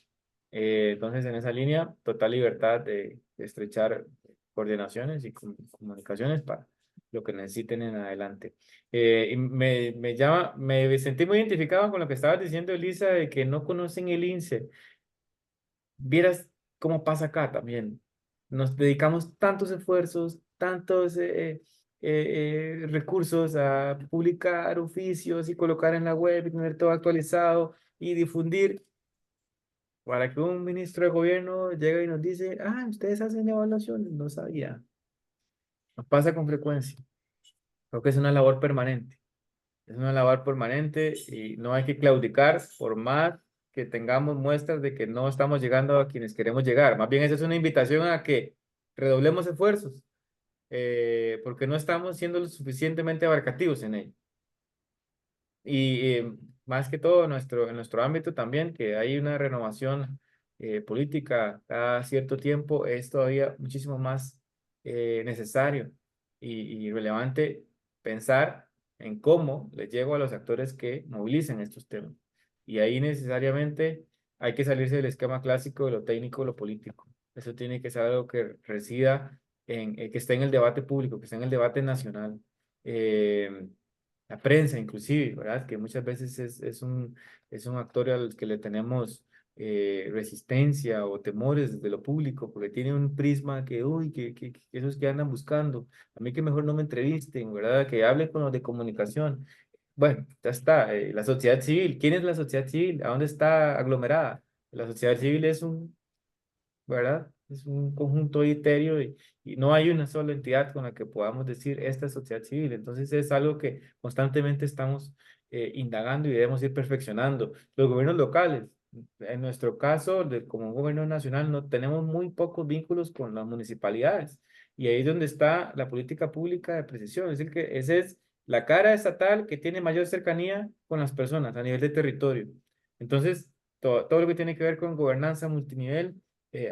Entonces, en esa línea, total libertad de estrechar coordinaciones y comunicaciones para lo que necesiten en adelante. Y me sentí muy identificado con lo que estabas diciendo, Elisa, de que no conocen el INSE. Vieras cómo pasa acá también. Nos dedicamos tantos esfuerzos, tantos recursos a publicar oficios y colocar en la web y tener todo actualizado y difundir para que un ministro de gobierno llegue y nos dice, ustedes hacen evaluaciones, no sabía. Nos pasa con frecuencia. Creo que es una labor permanente. Es una labor permanente y no hay que claudicar por más que tengamos muestras de que no estamos llegando a quienes queremos llegar. Más bien, esa es una invitación a que redoblemos esfuerzos, porque no estamos siendo lo suficientemente abarcativos en ello. Y más que todo en nuestro ámbito también, que hay una renovación política cada cierto tiempo, es todavía muchísimo más necesario y relevante pensar en cómo le llego a los actores que movilicen estos temas. Y ahí necesariamente hay que salirse del esquema clásico de lo técnico o lo político. Eso tiene que ser algo que resida que esté en el debate público, que esté en el debate nacional. Eh, la prensa inclusive, ¿verdad? Que muchas veces es un actor al que le tenemos resistencia o temores desde lo público, porque tiene un prisma que, uy, que esos que andan buscando, a mí que mejor no me entrevisten, ¿verdad? Que hable con los de comunicación. Bueno, ya está, la sociedad civil, ¿quién es la sociedad civil? ¿A dónde está aglomerada? La sociedad civil es ¿verdad? Es un conjunto etéreo y no hay una sola entidad con la que podamos decir esta es sociedad civil. Entonces es algo que constantemente estamos indagando y debemos ir perfeccionando. Los gobiernos locales, en nuestro caso, como un gobierno nacional, no tenemos muy pocos vínculos con las municipalidades y ahí es donde está la política pública de precisión. Es decir, que esa es la cara estatal que tiene mayor cercanía con las personas a nivel de territorio. Entonces, todo lo que tiene que ver con gobernanza multinivel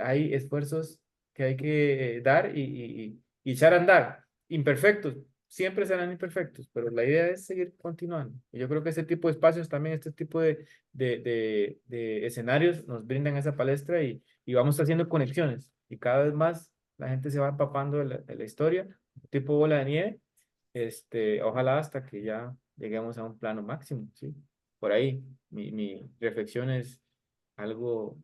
hay esfuerzos que hay que dar y echar a andar. Imperfectos, siempre serán imperfectos, pero la idea es seguir continuando. Y yo creo que este tipo de espacios también, este tipo de escenarios nos brindan esa palestra y vamos haciendo conexiones. Y cada vez más la gente se va empapando de la historia, tipo bola de nieve, ojalá hasta que ya lleguemos a un plano máximo, ¿sí? Por ahí, mi reflexión es algo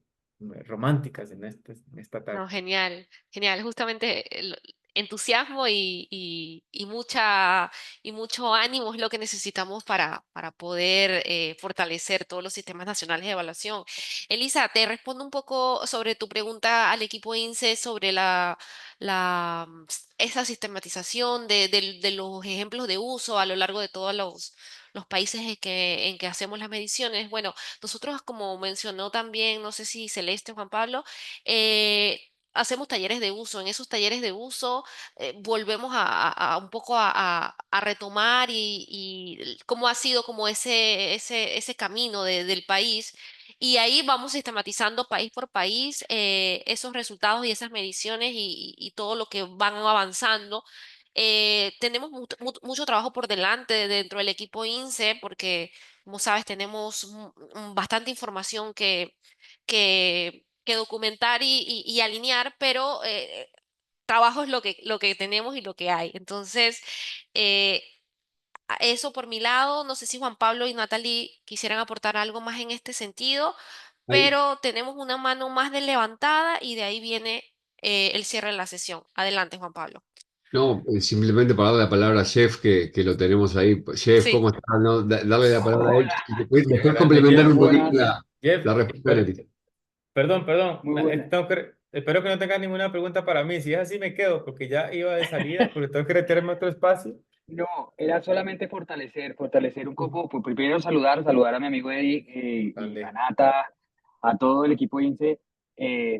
románticas en esta tarde. No, genial, genial. Justamente el entusiasmo y mucho ánimo es lo que necesitamos para poder fortalecer todos los sistemas nacionales de evaluación. Elisa, te respondo un poco sobre tu pregunta al equipo INSE sobre esa sistematización de los ejemplos de uso a lo largo de todos los países en que hacemos las mediciones. Bueno, nosotros, como mencionó también, no sé si Celeste o Juan Pablo, hacemos talleres de uso. En esos talleres de uso volvemos un poco a retomar y cómo ha sido como ese camino del país. Y ahí vamos sistematizando país por país esos resultados y esas mediciones y todo lo que van avanzando. Tenemos mucho trabajo por delante dentro del equipo INSE porque, como sabes, tenemos bastante información que documentar y alinear, pero trabajo es lo que tenemos y lo que hay. Entonces, eh, eso por mi lado, no sé si Juan Pablo y Natalie quisieran aportar algo más en este sentido, Ahí- pero tenemos una mano más de levantada y de ahí viene el cierre de la sesión. Adelante, Juan Pablo. No, simplemente para darle la palabra a Jeff, que lo tenemos ahí. Jeff, Sí. ¿cómo está? No, darle la palabra a él. Hola, Y después Grande complementar Jeff. un poquito buenas, Jeff, la respuesta de Leti. perdón, muy buenas. espero que no tengas ninguna pregunta para mí. Si es así, me quedo, porque ya iba de salida, porque tengo que retirarme a otro espacio. No, era solamente fortalecer un poco, pues primero saludar a mi amigo Eddie y a Grande. Nata, a todo el equipo INSE,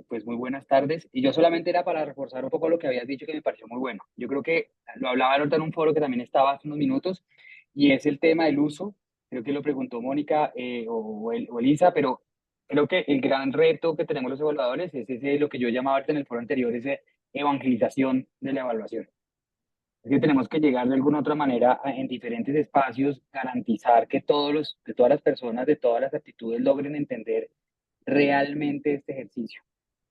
pues muy buenas tardes. Y yo solamente era para reforzar un poco lo que habías dicho que me pareció muy bueno. Yo creo que lo hablaba ahorita en un foro que también estaba hace unos minutos, y es el tema del uso. Creo que lo preguntó Mónica o Elisa, pero creo que el gran reto que tenemos los evaluadores es ese, lo que yo llamaba ahorita en el foro anterior, ese evangelización de la evaluación. Es que tenemos que llegar de alguna otra manera en diferentes espacios, garantizar que todas las personas de todas las actitudes logren entender realmente este ejercicio,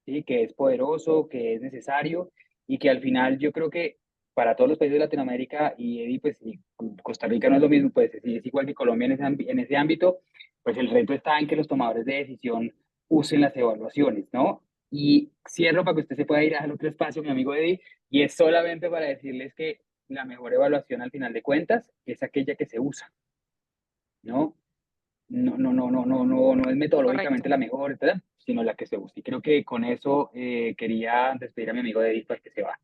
¿sí? Que es poderoso, que es necesario y que al final yo creo que para todos los países de Latinoamérica y Eddie, pues y Costa Rica no es lo mismo, pues es igual que Colombia en ese ámbito, pues el reto está en que los tomadores de decisión usen las evaluaciones, ¿no? Y cierro para que usted se pueda ir al otro espacio, mi amigo Eddie, y es solamente para decirles que la mejor evaluación al final de cuentas es aquella que se usa, ¿no? No es metodológicamente Correcto. la mejor, ¿verdad? Sino la que se usa. Y creo que con eso quería despedir a mi amigo David, pues que se va.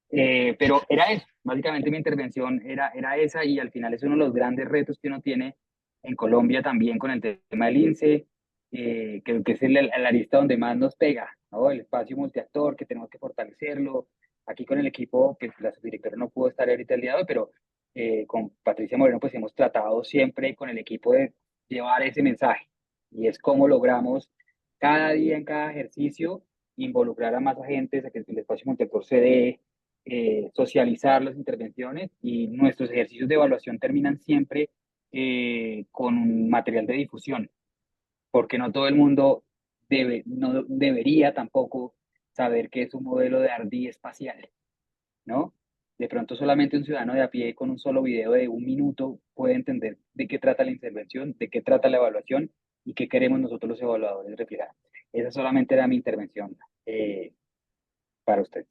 Pero era eso, básicamente mi intervención era esa y al final es uno de los grandes retos que uno tiene en Colombia también con el tema del INSE, creo que es el arista donde más nos pega, ¿no? El espacio multiactor, que tenemos que fortalecerlo. Aquí con el equipo, pues la subdirectora no pudo estar ahorita el día de hoy, pero con Patricia Moreno pues hemos tratado siempre con el equipo de llevar ese mensaje y es cómo logramos cada día en cada ejercicio involucrar a más agentes a que el espacio multiactor se dé, socializar las intervenciones y nuestros ejercicios de evaluación terminan siempre con un material de difusión, porque no todo el mundo no debería tampoco saber que es un modelo de ardí espacial, ¿no? De pronto solamente un ciudadano de a pie con un solo video de un minuto puede entender de qué trata la intervención, de qué trata la evaluación y qué queremos nosotros los evaluadores reflejar. Esa solamente era mi intervención para ustedes.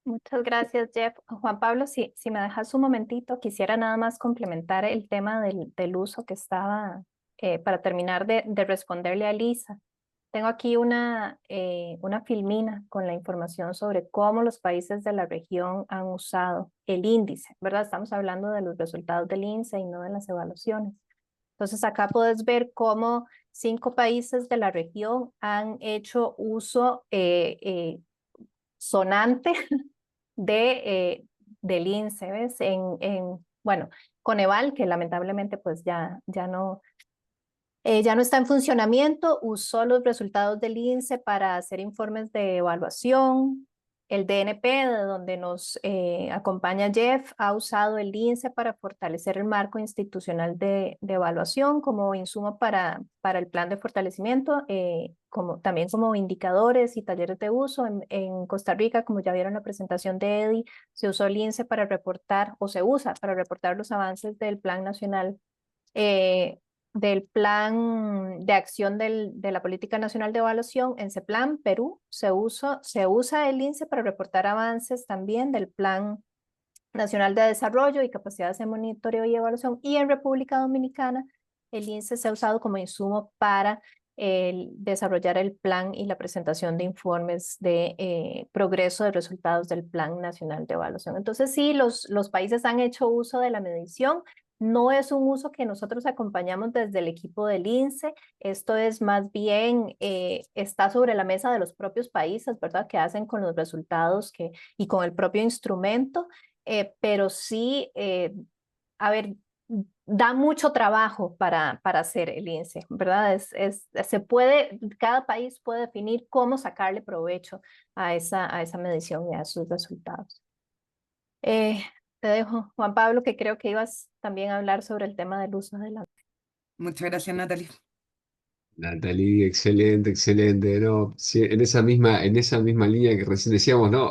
Muchas gracias, Jeff. Juan Pablo, si me dejas un momentito, quisiera nada más complementar el tema del uso que estaba, para terminar de responderle a Lisa. Tengo aquí una filmina con la información sobre cómo los países de la región han usado el índice, ¿verdad? Estamos hablando de los resultados del INSE y no de las evaluaciones. Entonces acá puedes ver cómo 5 países de la región han hecho uso sonante del INSE, ¿ves? Bueno, Coneval, que lamentablemente pues ya no está en funcionamiento, usó los resultados del INSE para hacer informes de evaluación. El DNP, de donde nos acompaña Jeff, ha usado el INSE para fortalecer el marco institucional de evaluación como insumo para el plan de fortalecimiento, también como indicadores y talleres de uso. En Costa Rica, como ya vieron la presentación de Eddie, se usó el INSE para reportar, o se usa para reportar los avances del Plan Nacional del Plan de Acción de la Política Nacional de Evaluación. En CEPLAN, Perú, se usa el INSE para reportar avances también del Plan Nacional de Desarrollo y Capacidades de Monitoreo y Evaluación. Y en República Dominicana, el INSE se ha usado como insumo para desarrollar el plan y la presentación de informes de progreso de resultados del Plan Nacional de Evaluación. Entonces, sí, los países han hecho uso de la medición. No es un uso que nosotros acompañamos desde el equipo del INSE, esto es más bien, está sobre la mesa de los propios países, ¿verdad? Que hacen con los resultados y con el propio instrumento, pero sí, a ver, da mucho trabajo para hacer el INSE, ¿verdad? Cada país puede definir cómo sacarle provecho a esa medición y a sus resultados. Te dejo, Juan Pablo, que creo que ibas también a hablar sobre el tema del uso de la... Muchas gracias, Natalie. Natalie, excelente, excelente, ¿no? Sí, en esa misma línea que recién decíamos, ¿no?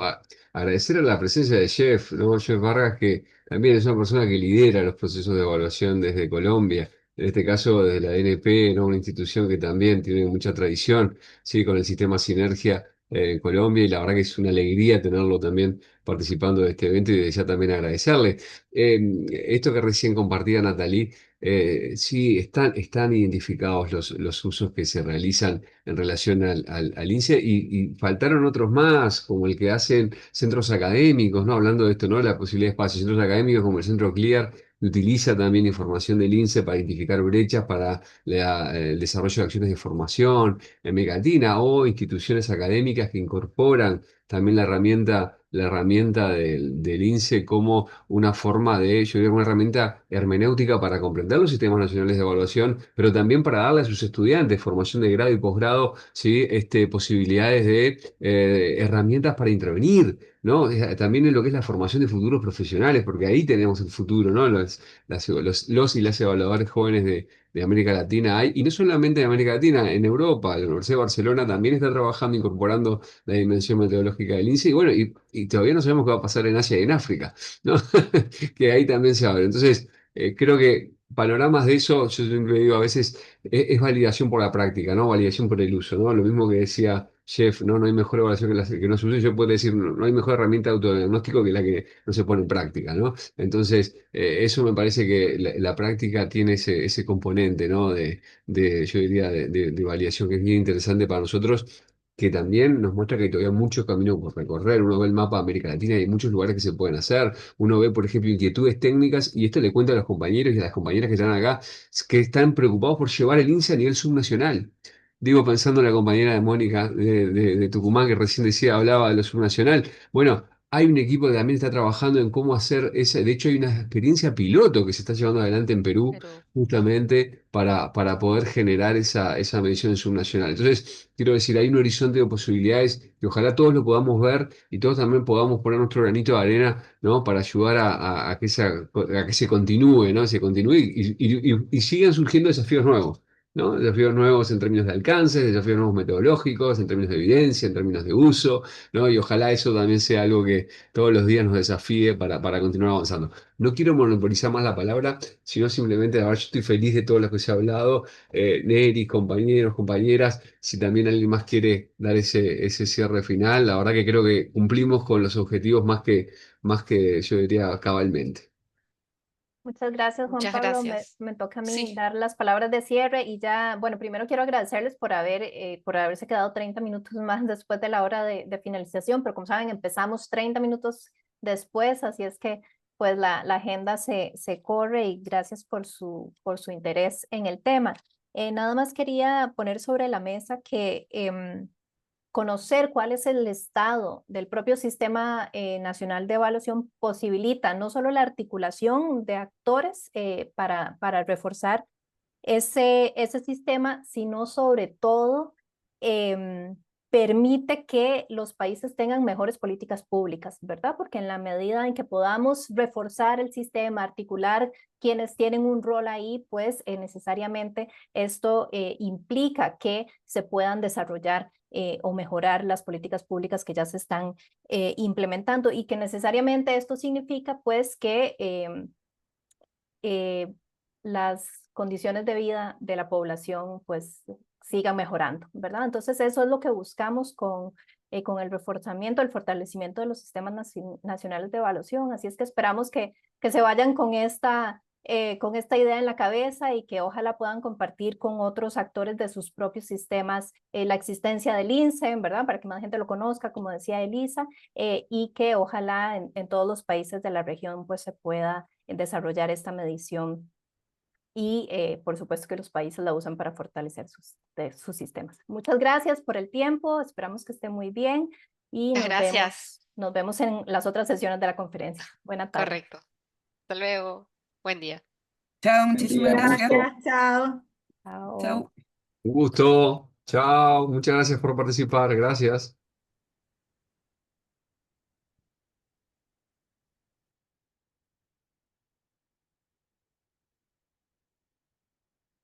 Agradecer a la presencia de Jeff, ¿no? Jeff Vargas, que también es una persona que lidera los procesos de evaluación desde Colombia, en este caso desde la ANP, ¿no? Una institución que también tiene mucha tradición, ¿sí? Con el sistema Sinergia en Colombia, y la verdad que es una alegría tenerlo también participando de este evento y desde ya también agradecerle. Esto que recién compartía Natalie, sí, están identificados los usos que se realizan en relación al INSE, y faltaron otros más, como el que hacen centros académicos, ¿no? Hablando de esto, ¿no? La posibilidad de espacios, centros académicos como el Centro CLEAR, que utiliza también información del INSE para identificar brechas para el desarrollo de acciones de formación en Mecatina, o instituciones académicas que incorporan también la herramienta del INSE como una forma de, yo diría, una herramienta hermenéutica para comprender los sistemas nacionales de evaluación, pero también para darle a sus estudiantes formación de grado y posgrado, ¿sí? Posibilidades de herramientas para intervenir, ¿no? También en lo que es la formación de futuros profesionales, porque ahí tenemos el futuro, ¿no? Los y las evaluadores jóvenes de América Latina hay, y no solamente de América Latina, en Europa, la Universidad de Barcelona también está trabajando, incorporando la dimensión metodológica del INSE, y bueno, y todavía no sabemos qué va a pasar en Asia y en África, ¿no? Que ahí también se abre. Entonces, creo que panoramas de eso, yo siempre digo, a veces es validación por la práctica, ¿no? Validación por el uso, ¿no? Lo mismo que decía Jeff, ¿no? No hay mejor evaluación que no se use. Yo puedo decir, no hay mejor herramienta de autodiagnóstico que la que no se pone en práctica, ¿no? Entonces, eso me parece que la práctica tiene ese componente, ¿no? Yo diría, de validación, que es bien interesante para nosotros, que también nos muestra que hay todavía mucho camino por recorrer. Uno ve el mapa de América Latina y hay muchos lugares que se pueden hacer. Uno ve, por ejemplo, inquietudes técnicas, y esto le cuento a los compañeros y a las compañeras que están acá, que están preocupados por llevar el INSE a nivel subnacional. Digo, pensando en la compañera de Mónica de Tucumán, que recién decía, hablaba de lo subnacional. Bueno, hay un equipo que también está trabajando en cómo hacer esa. De hecho, hay una experiencia piloto que se está llevando adelante en Perú, Pero justamente para poder generar esa medición subnacional. Entonces, quiero decir, hay un horizonte de posibilidades que ojalá todos lo podamos ver y todos también podamos poner nuestro granito de arena, ¿no? Para ayudar a que se continúe, ¿no? Se continúe, y sigan surgiendo desafíos nuevos, ¿no? Desafíos nuevos en términos de alcance, desafíos nuevos metodológicos, en términos de evidencia, en términos de uso, ¿no? Y ojalá eso también sea algo que todos los días nos desafíe para continuar avanzando. No quiero monopolizar más la palabra, sino simplemente, a ver, yo estoy feliz de todo lo que se ha hablado. Neri, compañeros, compañeras, si también alguien más quiere dar ese cierre final, la verdad que creo que cumplimos con los objetivos más que yo diría cabalmente. Muchas gracias, Juan muchas Pablo. Me, gracias. me toca a mí Sí, dar las palabras de cierre y ya, bueno, primero quiero agradecerles por haberse quedado 30 minutos más después de la hora de finalización, pero como saben, empezamos 30 minutos después, así es que pues la agenda se corre, y gracias por su interés en el tema. Nada más quería poner sobre la mesa que conocer cuál es el estado del propio Sistema Nacional de Evaluación posibilita no solo la articulación de actores para reforzar ese sistema, sino sobre todo permite que los países tengan mejores políticas públicas, ¿verdad? Porque en la medida en que podamos reforzar el sistema, articular quienes tienen un rol ahí, pues necesariamente esto implica que se puedan desarrollar o mejorar las políticas públicas que ya se están implementando, y que necesariamente esto significa pues que las condiciones de vida de la población pues sigan mejorando, ¿verdad? Entonces eso es lo que buscamos con el reforzamiento, el fortalecimiento de los sistemas nacionales de evaluación. Así es que esperamos que se vayan con esta idea en la cabeza, y que ojalá puedan compartir con otros actores de sus propios sistemas la existencia del INSE, ¿verdad? Para que más gente lo conozca, como decía Elisa, y que ojalá en todos los países de la región pues se pueda en desarrollar esta medición y por supuesto que los países la usan para fortalecer sus sistemas. Muchas gracias por el tiempo, esperamos que esté muy bien y Muchas gracias. nos vemos en las otras sesiones de la conferencia. Buena tarde. Correcto. Hasta luego. Buen día. Chao, Buen muchísimas día, un gracias. gusto. Gracias, chao. Chao. Chao. Un gusto. Chao. Muchas gracias por participar. Gracias.